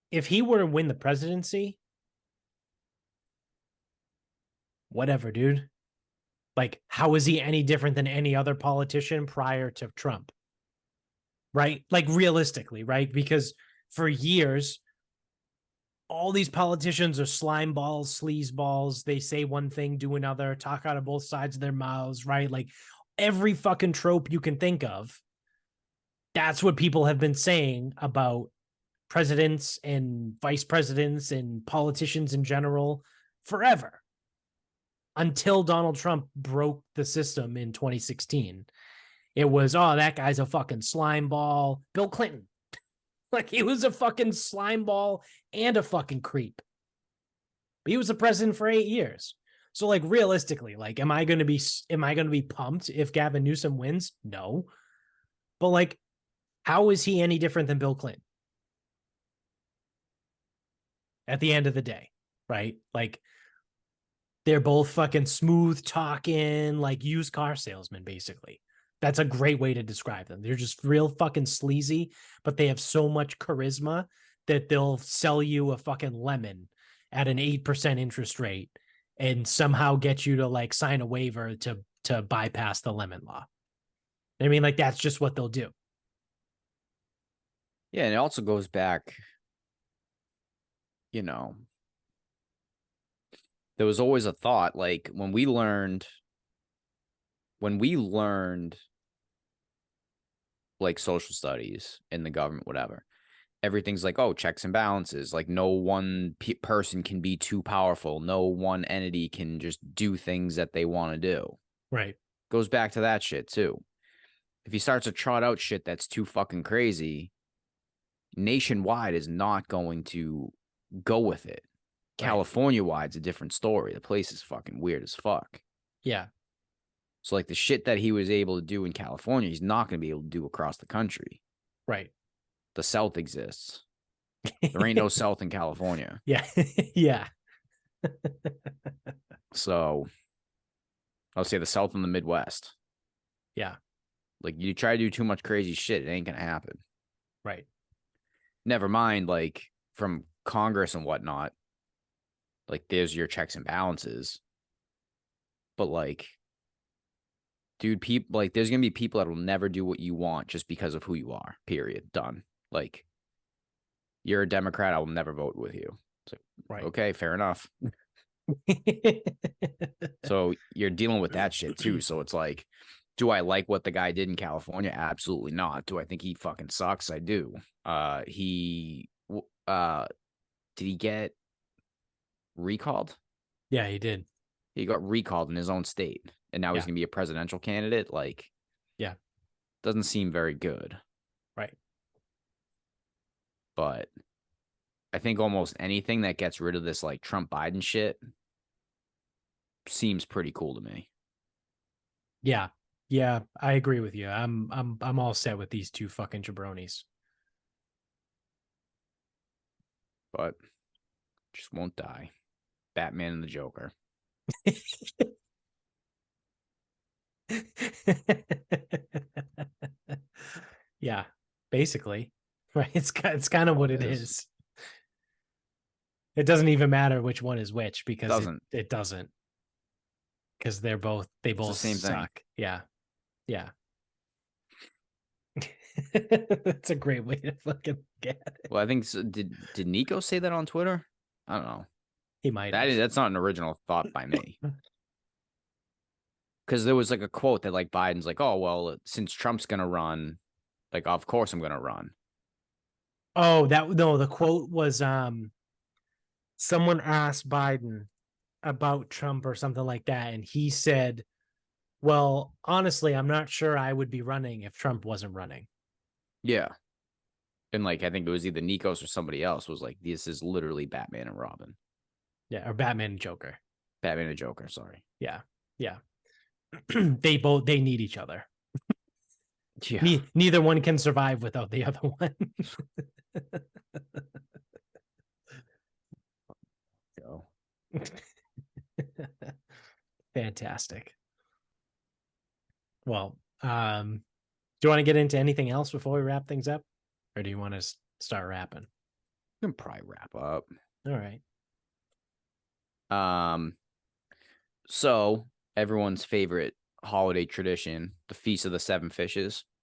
if he were to win the presidency, whatever, dude. Like, how is he any different than any other politician prior to Trump? Right? Like, realistically, right? Because for years, all these politicians are slime balls, sleaze balls. They say one thing, do another, talk out of both sides of their mouths, right? Like, every fucking trope you can think of. That's what people have been saying about presidents and vice presidents and politicians in general forever, until Donald Trump broke the system in 2016. It was, oh, that guy's a fucking slime ball. Bill Clinton. Like, he was a fucking slime ball and a fucking creep. But he was the president for 8 years. So, like, realistically, like, am I going to be pumped if Gavin Newsom wins? No. But, like, how is he any different than Bill Clinton at the end of the day? Right? Like, they're both fucking smooth talking, like used car salesmen, basically. That's a great way to describe them. They're just real fucking sleazy, but they have so much charisma that they'll sell you a fucking lemon at an 8% interest rate and somehow get you to like sign a waiver to bypass the lemon law. I mean, like, that's just what they'll do. Yeah, and it also goes back, you know, there was always a thought, like when we learned like social studies in the government, whatever, everything's like, oh, checks and balances. Like, no one person can be too powerful. No one entity can just do things that they want to do. Right. Goes back to that shit too. If he starts to trot out shit that's too fucking crazy, nationwide is not going to go with it. Right. California wide's a different story. The place is fucking weird as fuck. Yeah. So, like, the shit that he was able to do in California, he's not going to be able to do across the country. Right. The South exists. There ain't no South in California. Yeah. Yeah. So, I'll say the South and the Midwest. Yeah. Like, you try to do too much crazy shit, it ain't going to happen. Right. Never mind, like, from Congress and whatnot, like, there's your checks and balances. But, like, dude, people, like, there's gonna be people that will never do what you want just because of who you are. Period. Done. Like, you're a Democrat, I will never vote with you. It's like, Right. okay, fair enough. So you're dealing with that shit too. So it's like, do I like what the guy did in California? Absolutely not. Do I think he fucking sucks? I do. He did he get recalled? Yeah, he did. He got recalled in his own state, and now he's Yeah. gonna be a presidential candidate. Like, Yeah. doesn't seem very good. Right. But I think almost anything that gets rid of this like Trump Biden shit seems pretty cool to me. Yeah. Yeah, I agree with you. I'm all set with these two fucking jabronis. But just won't die. Batman and the Joker. Yeah, basically. Right. It's kind of what it is. is. It doesn't even matter which one is which because Doesn't. it doesn't. Because they It's both the same thing. suck. Yeah. Yeah. That's a great way to fucking get it. Well, I think so. Did Nico say that on Twitter? I don't know. He might That's not an original thought by me. Because there was like a quote that like Biden's like, oh well, since Trump's gonna run, like of course I'm gonna run. Oh, the quote was someone asked Biden about Trump or something like that, and he said Well, honestly, I'm not sure I would be running if Trump wasn't running. Yeah. And like I think it was either Nikos or somebody else was like, this is literally Batman and Robin. Yeah, or Batman and Joker. Batman and Joker, sorry. Yeah. Yeah. They need each other. Yeah. Neither one can survive without the other one. Go. Fantastic. Well, do you want to get into anything else before we wrap things up? Or do you want to start wrapping? We can probably wrap up. All right. So everyone's favorite holiday tradition, the Feast of the Seven Fishes. Yeah.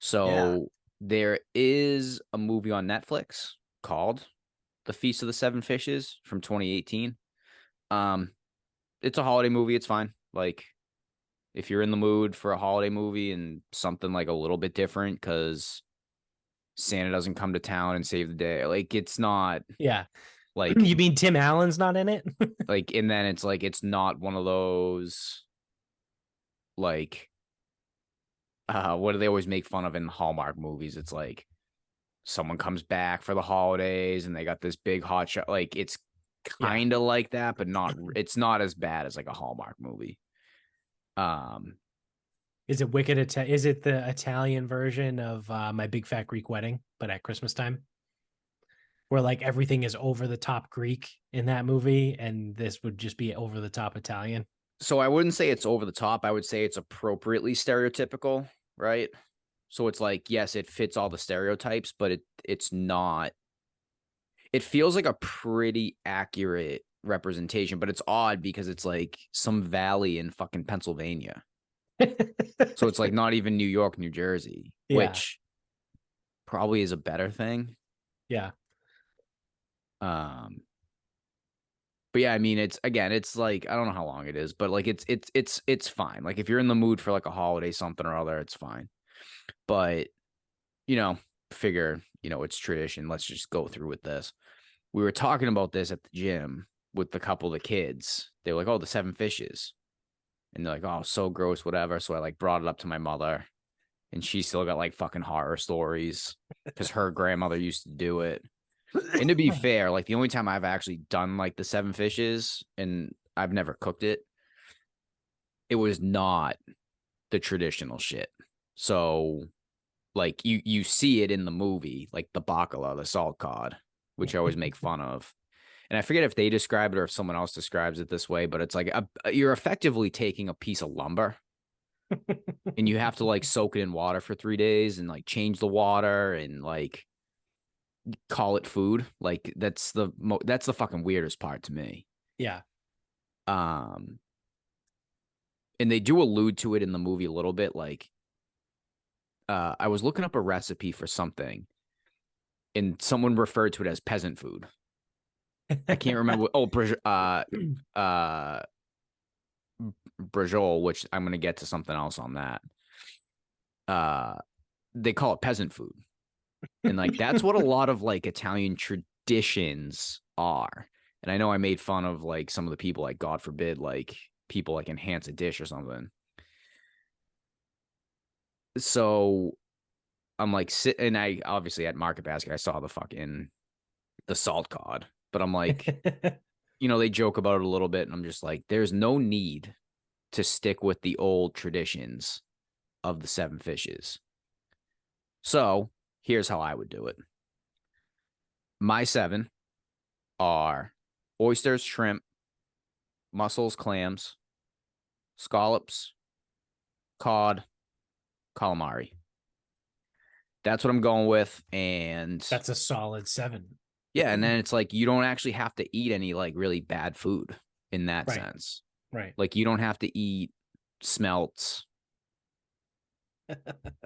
So there is a movie on Netflix called The Feast of the Seven Fishes from 2018. It's a holiday movie. It's fine. Like if you're in the mood for a holiday movie and something like a little bit different because Santa doesn't come to town and save the day, like it's not Yeah. like You mean Tim Allen's not in it? like, and then it's like it's not one of those like what do they always make fun of in Hallmark movies? It's like someone comes back for the holidays and they got this big hot shot. Like it's Yeah. kind of like that, but not. It's not as bad as like a Hallmark movie. Is it Wicked? Is it the Italian version of My Big Fat Greek Wedding, but at Christmas time, where like everything is over the top Greek in that movie, and this would just be over the top Italian? So I wouldn't say it's over the top. I would say it's appropriately stereotypical, right? So it's like yes, it fits all the stereotypes, but it's not. It feels like a pretty accurate representation, but it's odd because it's like some valley in fucking Pennsylvania. So it's like not even New York, New Jersey, Yeah. which probably is a better thing. Yeah. Um, but yeah, I mean, it's again, it's like I don't know how long it is, but like it's fine. Like if you're in the mood for like a holiday something or other, it's fine. But you know, figure it's tradition. Let's just go through with this. We were talking about this at the gym with the couple of the kids. They were like, "Oh, the seven fishes," and they're like, "Oh, so gross, whatever." So I like brought it up to my mother, and she still got like fucking horror stories because her grandmother used to do it. And to be fair, like the only time I've actually done like the seven fishes and I've never cooked it, it was not the traditional shit. So like you see it in the movie, like the bacala, the salt cod, which I always make fun of. And I forget if they describe it or if someone else describes it this way, but it's like you're effectively taking a piece of lumber and you have to like soak it in water for 3 days and like change the water and like call it food. Like that's the fucking weirdest part to me. Yeah. Um, and they do allude to it in the movie a little bit. Like, I was looking up a recipe for something, and someone referred to it as peasant food. I can't remember. Oh, brajol, which I'm gonna get to something else on that. They call it peasant food, and like that's what a lot of like Italian traditions are. And I know I made fun of like some of the people, like God forbid, like people like enhance a dish or something. So I'm like and I obviously at Market Basket I saw the salt cod, but I'm like, they joke about it a little bit, and I'm just like, there's no need to stick with the old traditions of the seven fishes. So here's how I would do it. My seven are oysters, shrimp, mussels, clams, scallops, cod, calamari. That's what I'm going with. And That's a solid 7. yeah, and then it's like you don't actually have to eat any like really bad food in that Right. sense. Right. Like you don't have to eat smelts.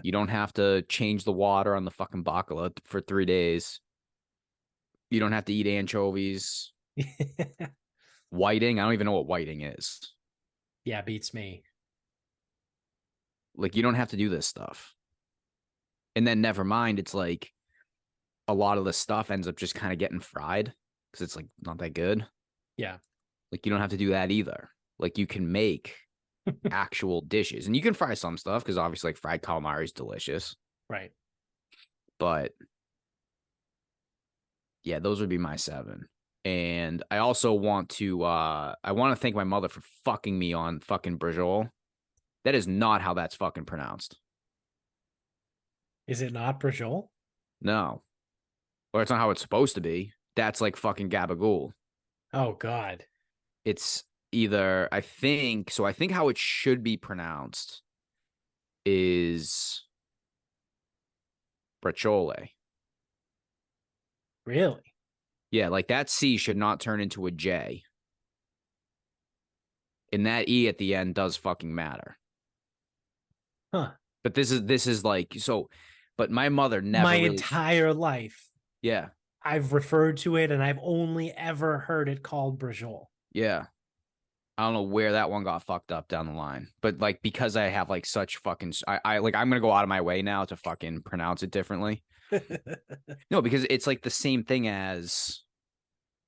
You don't have to change the water on the fucking bacala for 3 days. You don't have to eat anchovies. Whiting, I don't even know what whiting is. Yeah, beats me. Like you don't have to do this stuff. And then never mind, it's like a lot of the stuff ends up just kind of getting fried because it's like not that good. Yeah. Like you don't have to do that either. Like you can make actual dishes. And you can fry some stuff because obviously like fried calamari is delicious. Right. But yeah, those would be my 7. And I also want to thank my mother for fucking me on fucking brajol. That is not how that's fucking pronounced. Is it not brajol? No. Or it's not how it's supposed to be. That's like fucking gabagool. Oh God. It's either I think how it should be pronounced is brachole. Really? Yeah, like that C should not turn into a J. And that E at the end does fucking matter. Huh. But this is like so but my mother My never really entire life, yeah. I've referred to it and I've only ever heard it called brajol. Yeah. I don't know where that one got fucked up down the line. But like because I have like such fucking I like I'm gonna go out of my way now to fucking pronounce it differently. No, because it's like the same thing as,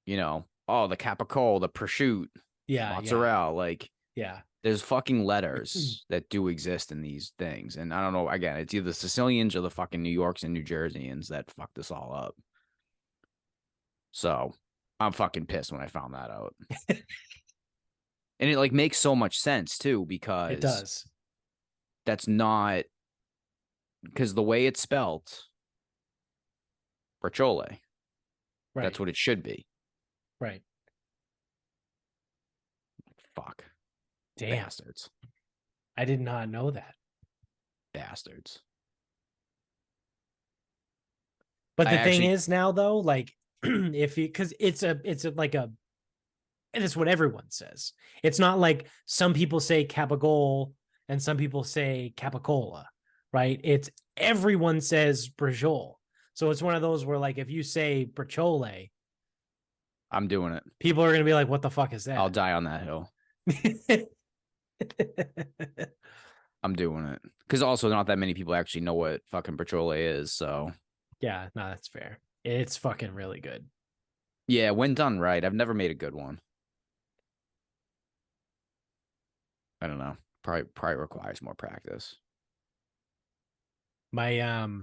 oh, the capicola, the prosciutto, Yeah, yeah, mozzarella. Like yeah. there's fucking letters that do exist in these things. And I don't know, again, it's either the Sicilians or the fucking New Yorks and New Jerseyans that fucked this all up. So I'm fucking pissed when I found that out. And it like makes so much sense too, It because does. that's not because the way it's spelled, bracciole, Right, that's what it should be. right. Fuck. Damn. Bastards. I did not know that. Bastards. But I the thing actually is now though, like if you because it's a like a and it's what everyone says. It's not like some people say capigol and some people say capicola, right? It's everyone says brajol. So it's one of those where like if you say brachole, I'm doing it. people are gonna be like, what the fuck is I'll that? die on that hill. I'm doing it. Because also not that many people actually know what fucking bracciole is, so Yeah, no, that's fair. It's fucking really good. yeah, when done right, I've never made a good one. I don't know. Probably requires more practice. My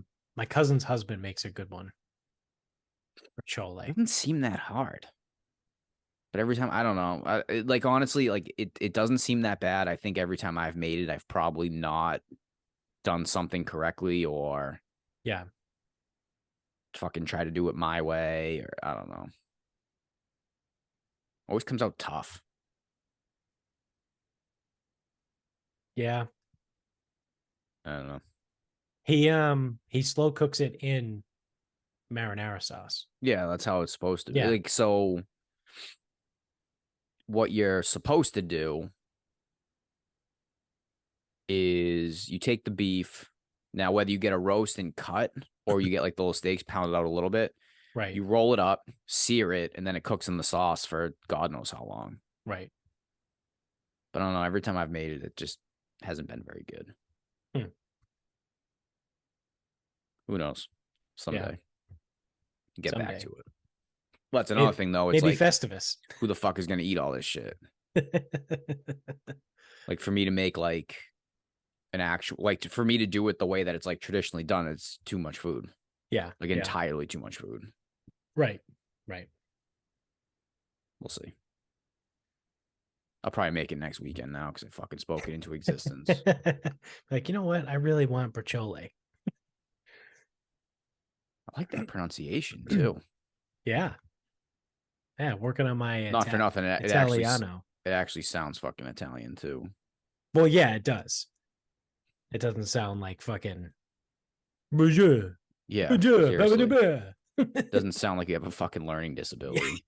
cousin's husband makes a good one. It Chole. doesn't seem that hard. But every time, I don't know. Like honestly, like it doesn't seem that bad. I think every time I've made it, I've probably not done something correctly or Yeah. fucking try to do it my way or I don't know. Always comes out tough. Yeah. I don't know. He slow cooks it in marinara sauce. Yeah, that's how it's supposed to be. Yeah. Like so what you're supposed to do is you take the beef. Now, whether you get a roast and cut or you get like the little steaks pounded out a little bit, Right. you roll it up, sear it, and then it cooks in the sauce for God knows how long. Right. But I don't know. Every time I've made it, it just hasn't been very good. Hmm. Who knows? Someday. Get back Someday. to it. Well, that's another thing, though. It's Maybe like, Festivus. who the fuck is going to eat all this shit? Like, for me to make like an actual, like, for me to do it the way that it's like traditionally done, it's too much food. Yeah. Like, yeah. entirely too much food. Right. Right. We'll see. I'll probably make it next weekend now because I fucking spoke it into existence. Like, you know what? I really want bracciole. I like that pronunciation too. Yeah. Yeah. Working on my Not for nothing. Italiano. It actually sounds fucking Italian too. Well, yeah, it does. It doesn't sound like fucking bonjour. Yeah, Bonjour. seriously. Doesn't sound like you have a fucking learning disability.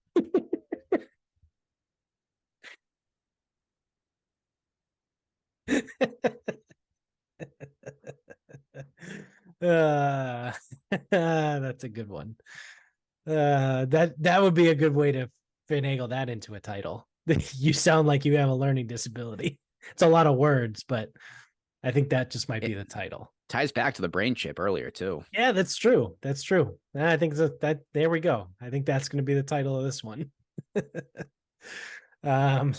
That's a good one. That would be a good way to finagle that into a title. You sound like you have a learning disability. It's a lot of words, but I think that just might be the title. Ties back to the brain chip earlier too. Yeah, that's true. That's true. I think that there we go. I think that's going to be the title of this one. um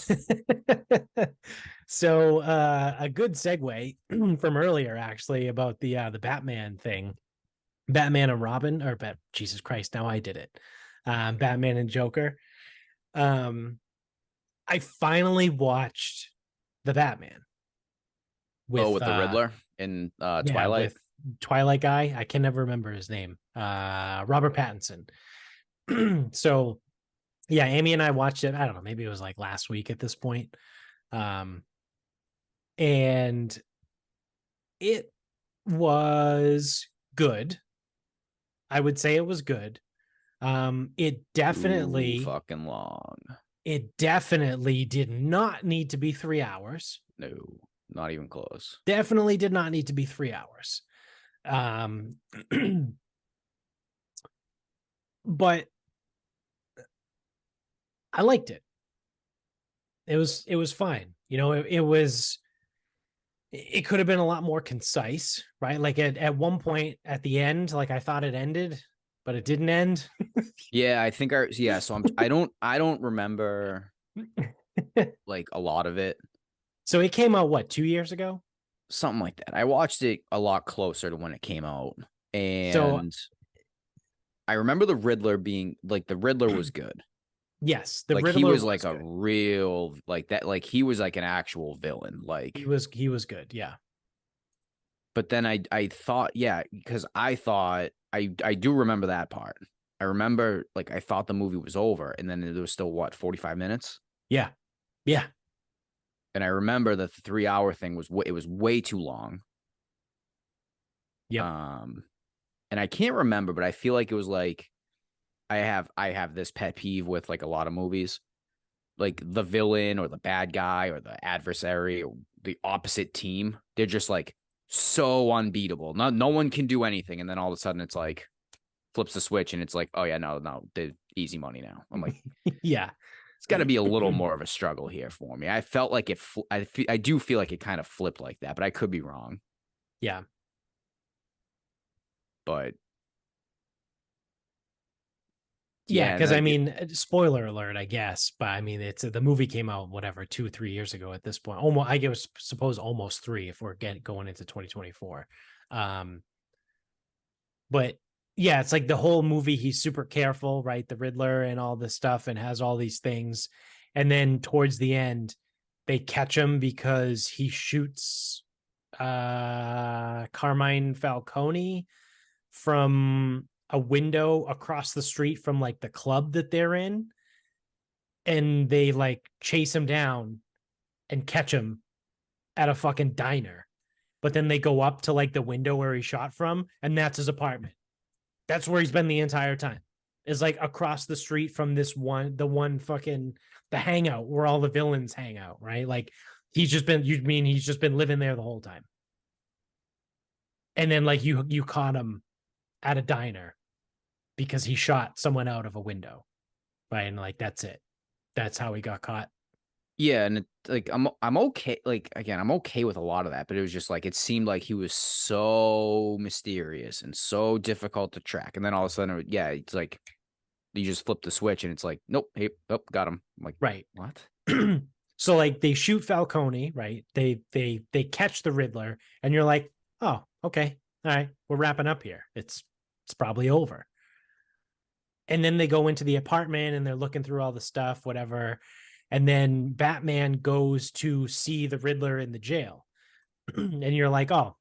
So a good segue from earlier, actually, about the Batman thing, Batman and Robin, or Jesus Christ, now I did it. Batman and Joker. I finally watched the Batman Oh, with with the Riddler in yeah, Twilight. with Twilight guy. I can never remember his name. Robert Pattinson. So yeah, Amy and I watched it. I don't know, maybe it was like last week at this point. Um, and it was good. I would say it was good. It Too definitely, fucking long. it definitely did not need to be 3 hours. No, not even close. Definitely did not need to be 3 hours. Um, but I liked it. It was fine. It could have been a lot more concise, right? Like at one point at the end, like I thought it ended, but it didn't end. Yeah, I think yeah, so I don't remember like a lot of it. So it came out what, 2 years ago? Something like that. I watched it a lot closer to when it came out. So And I remember the Riddler being like the Riddler was good. yes, the Like he Riddler was was like a good. real like that, like he was like an actual villain. He was good. Yeah. But then I thought, yeah, because I thought I do remember that part. I remember like I thought the movie was over, and then there was still what 45 minutes. Yeah. Yeah. And I remember that the 3 hour thing was it was way too long. Yep. Um, and I can't remember, but I feel like it was like I have this pet peeve with like a lot of movies, like the villain or the bad guy or the adversary or the opposite team. They're just like so unbeatable. No one can do anything, and then all of a sudden it's like flips the switch and it's like, oh yeah, no, the easy money now. I'm like, Yeah. it's got to be a little more of a struggle here for me. I felt like I do feel like it kind of flipped like that, but I could be wrong. Yeah. But Yeah, yeah, because I mean, spoiler alert, I guess, but I mean, it's the movie came out whatever 2 or 3 years ago at this point. Almost, I guess, suppose almost three if we're going into 2024. Um, but yeah, it's like the whole movie. He's super careful, right? The Riddler and all this stuff, and has all these things, and then towards the end, they catch him because he shoots Carmine Falcone from a window across the street from like the club that they're in, and they like chase him down and catch him at a fucking diner. But then they go up to like the window where he shot from, and that's his apartment. That's where he's been the entire time. Is like across the street from the one fucking the hangout where all the villains hang out, right? Like he's just been living there the whole time. And then like you caught him at a diner because he shot someone out of a window, right? And like that's it. That's how he got caught. yeah, and like I'm okay. Like again, I'm okay with a lot of that, but it was just like it seemed like he was so mysterious and so difficult to track, and then all of a sudden, yeah, it's like you just flip the switch and it's like, nope, hey, oh, got him. I'm like, Right. what? So like they shoot Falcone, right? They catch the Riddler, and you're like, oh, okay, all right, we're wrapping up here. It's probably over. And then they go into the apartment and they're looking through all the stuff, whatever. And then Batman goes to see the Riddler in the jail. And you're like, oh,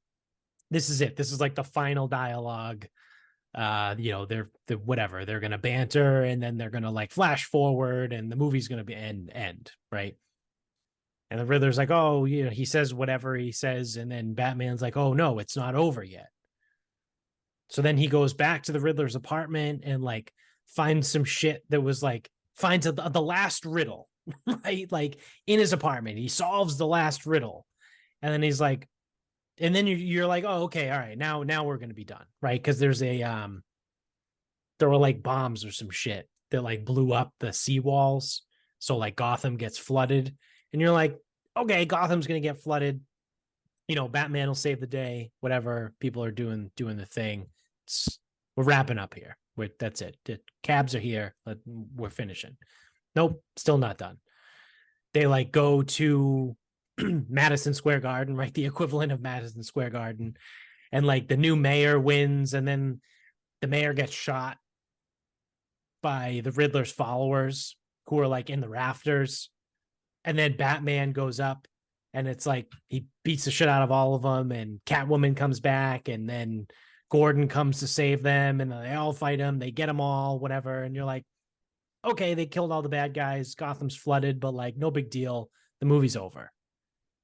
this is it. This is like the final dialogue. They're whatever. They're gonna banter and then they're gonna like flash forward and the movie's gonna be end, right? And the Riddler's like, oh, he says whatever he says, and then Batman's like, oh no, it's not over yet. So then he goes back to the Riddler's apartment and like finds some shit that was like finds the last riddle, right? Like in his apartment, he solves the last riddle, and then he's like, and then you're like, oh, okay, all right, now we're gonna be done, right? Because there were like bombs or some shit that like blew up the seawalls, so like Gotham gets flooded, and you're like, okay, Gotham's gonna get flooded. Batman will save the day. Whatever, people are doing the thing. We're wrapping up here. That's it. The cabs are here. We're finishing. Nope, still not done. They like go to Madison Square Garden, right? The equivalent of Madison Square Garden. And like the new mayor wins, and then the mayor gets shot by the Riddler's followers who are like in the rafters. And then Batman goes up and it's like he beats the shit out of all of them. And Catwoman comes back, and then Gordon comes to save them, and they all fight him. They get them all, whatever. And you're like, okay, they killed all the bad guys. Gotham's flooded, but like, no big deal. The movie's over.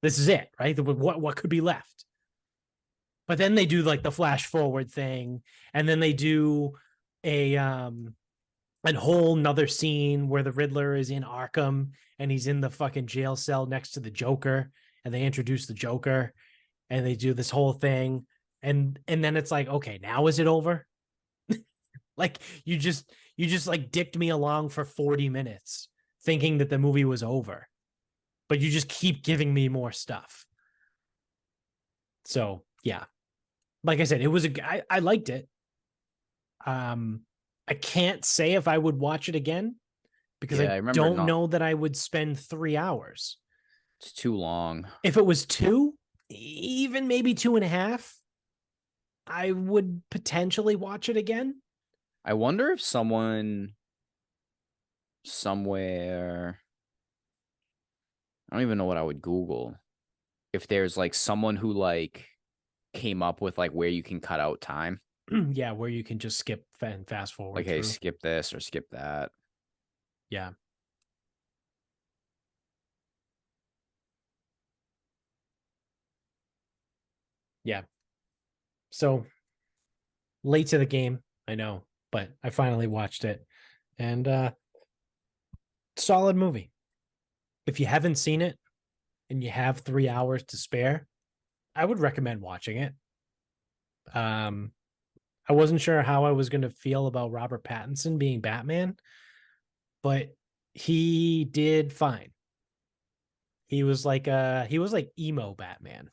This is it, right? What could be left? But then they do like the flash forward thing, and then they do a whole nother scene where the Riddler is in Arkham and he's in the fucking jail cell next to the Joker, and they introduce the Joker, and they do this whole thing, and then it's like, okay, now is it over? Like you just like dicked me along for 40 minutes thinking that the movie was over, but you just keep giving me more stuff. So yeah, like I said, I liked it. I can't say if I would watch it again because Yeah, I I remember don't not. know that I would spend 3 hours. It's too long. If it was two, even maybe 2.5, I would potentially watch it again. I wonder if someone somewhere, I don't even know what I would Google. If there's like someone who like came up with like where you can cut out time. Yeah, where you can just skip and fast Like, forward hey, through. skip this or skip that. Yeah. Yeah. So late to the game, I know, but I finally watched it, and solid movie. If you haven't seen it and you have 3 hours to spare, I would recommend watching it. Um, I wasn't sure how I was going to feel about Robert Pattinson being Batman, but he did fine. He was like emo Batman.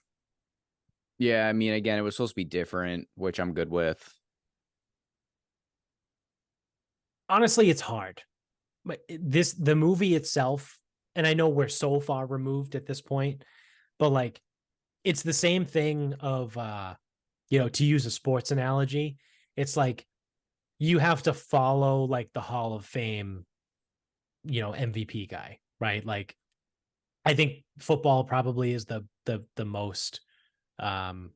Yeah, I mean, again, it was supposed to be different, which I'm good with. Honestly, it's hard. But the movie itself, and I know we're so far removed at this point, but like it's the same thing of to use a sports analogy, it's like you have to follow like the Hall of Fame, MVP guy, right? Like I think football probably is the most um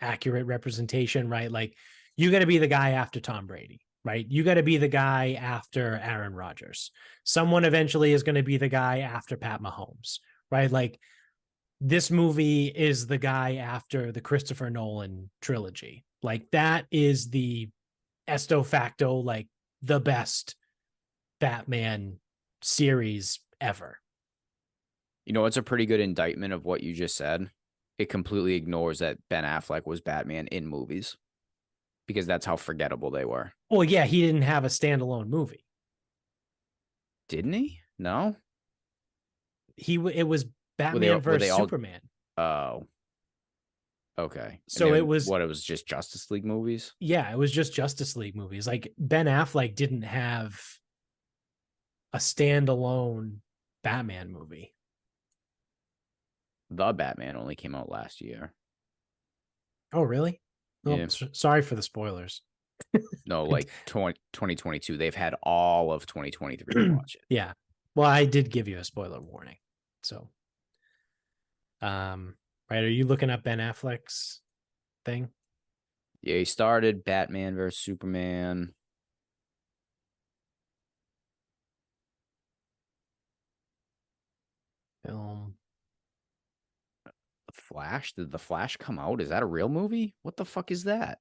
accurate representation, right? Like you got to be the guy after Tom Brady, right? You got to be the guy after Aaron Rodgers. Someone eventually is going to be the guy after Pat Mahomes, right? Like this movie is the guy after the Christopher Nolan trilogy. Like that is the esto facto, like the best Batman series ever. You know, it's a pretty good indictment of what you just said. It completely ignores that Ben Affleck was Batman in movies because that's how forgettable they were. Well, yeah, he didn't have a standalone movie. Didn't he? No. It was Were Batman were versus they all? Superman. Oh, okay. And So it then was what? It was just Justice League movies. Yeah, it was just Justice League movies. Like Ben Affleck didn't have a standalone Batman movie. The Batman only came out last year. Oh, really? Oh, Yeah. sorry for the spoilers. No, like 2022. They've had all of 2023 to watch it. Yeah. Well, I did give you a spoiler warning. So, right, are you looking up Ben Affleck's thing? Yeah, he started Batman versus Superman. Film. The Flash? Did The Flash come out? Is that a real movie? What the fuck is that?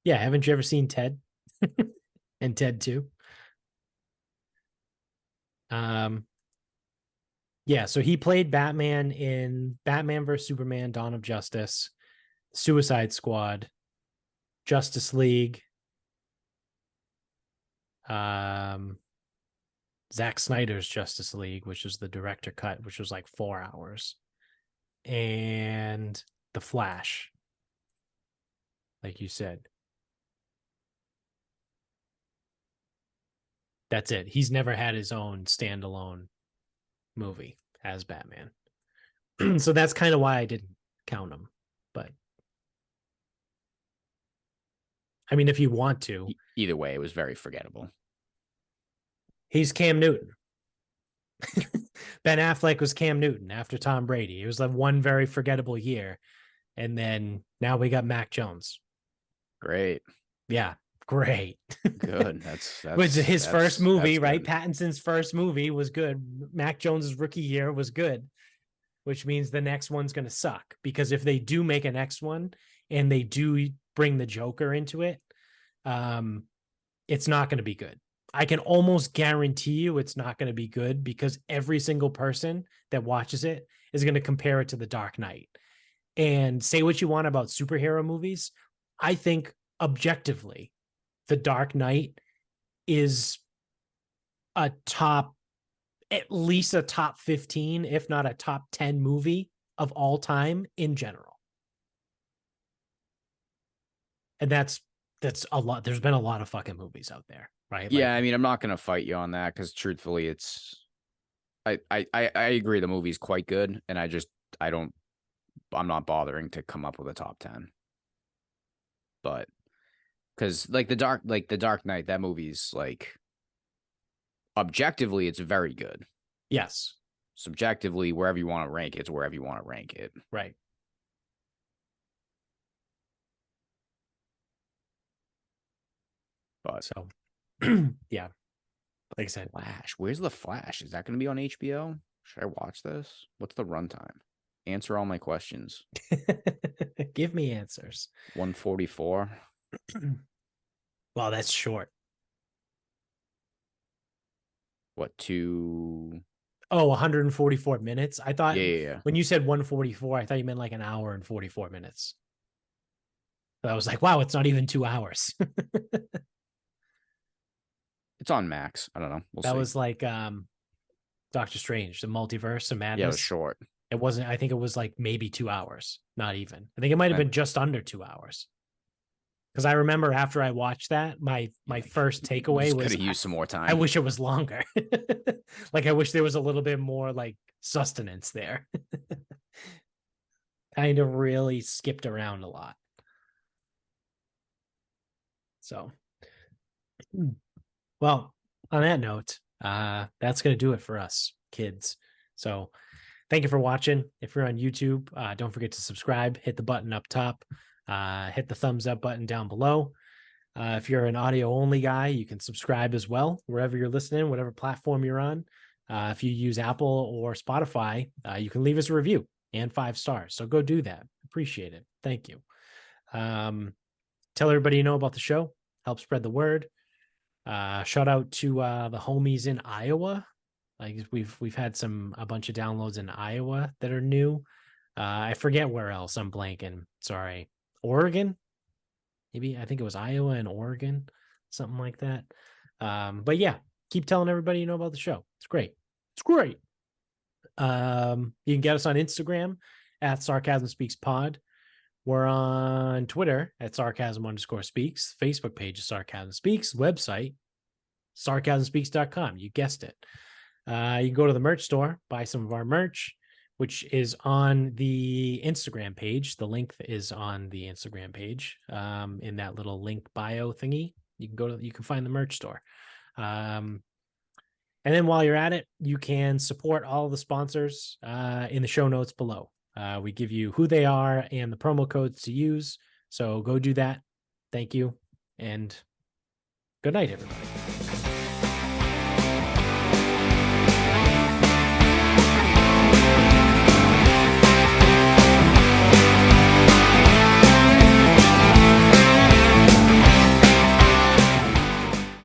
Yeah, haven't you ever seen Ted? And Ted 2? Um, yeah, so he played Batman in Batman vs Superman: Dawn of Justice, Suicide Squad, Justice League, um, Zack Snyder's Justice League, which is the director cut, which was like 4 hours, and The Flash, like you said. That's it. He's never had his own standalone movie. as Batman. So that's kind of why I didn't count him. But I mean, if you want to, Either way, it was very forgettable. he's Cam Newton. Ben Affleck was Cam Newton after Tom Brady. It was like one very forgettable year. And then now we got Mac Jones. Great. Yeah, great. Good. That's was his first movie, right? Good. Pattinson's first movie was good. Mac Jones's rookie year was good, which means the next one's going to suck, because if they do make a next one and they do bring the Joker into it, it's not going to be good. I can almost guarantee you it's not going to be good, because every single person that watches it is going to compare it to The Dark Knight. And say what you want about superhero movies, I think objectively, The Dark Knight is at least a top 15, if not a top 10 movie of all time in general. And that's a lot. There's been a lot of fucking movies out there, right? Yeah, I mean, I'm not gonna fight you on that, because truthfully, I agree the movie's quite good, and I'm not bothering to come up with a top 10. But because like the Dark Knight, that movie's like, objectively it's very good. Yes. Subjectively, wherever you want to rank it, it's wherever you want to rank it. Right. But so yeah. Like I said, Flash. Where's the Flash? Is that going to be on HBO? Should I watch this? What's the runtime? Answer all my questions. Give me answers. 144. Well, that's short. What, 2? Oh, 144 minutes. I thought Yeah. when you said 144, I thought you meant like an hour and 44 minutes. But I was like, wow, it's not even 2 hours. It's on Max. I don't know. We'll see. That was like Doctor Strange, the Multiverse of Madness. Yeah, it was short. It wasn't, I think it was like maybe 2 hours. Not even. I think it might have been just under 2 hours. Because I remember after I watched that, my first takeaway was, could have used some more time. I wish it was longer. Like, I wish there was a little bit more like sustenance there. Kind of really skipped around a lot. So, well, on that note, that's going to do it for us, kids. So thank you for watching. If you're on YouTube, don't forget to subscribe, hit the button up top, hit the thumbs up button down below. If you're an audio only guy, you can subscribe as well, wherever you're listening, whatever platform you're on. If you use Apple or Spotify, you can leave us a review and 5 stars. So go do that. Appreciate it. Thank you. Tell everybody you know about the show. Help spread the word. Shout out to the homies in Iowa. Like we've had a bunch of downloads in Iowa that are new. I forget where else. I'm blanking. Sorry. Oregon? Maybe, I think it was Iowa and Oregon, something like that. But yeah, keep telling everybody you know about the show. It's great. It's great. You can get us on Instagram at Sarcasm Speaks Pod. We're on Twitter at Sarcasm_speaks. Facebook page is Sarcasm Speaks. Website, sarcasmspeaks.com. You guessed it. You can go to the merch store, buy some of our merch, which is on the Instagram page. The link is on the Instagram page, in that little link bio thingy. You can find the merch store. And then while you're at it, you can support all of the sponsors in the show notes below. We give you who they are and the promo codes to use. So go do that. Thank you. And good night, everybody.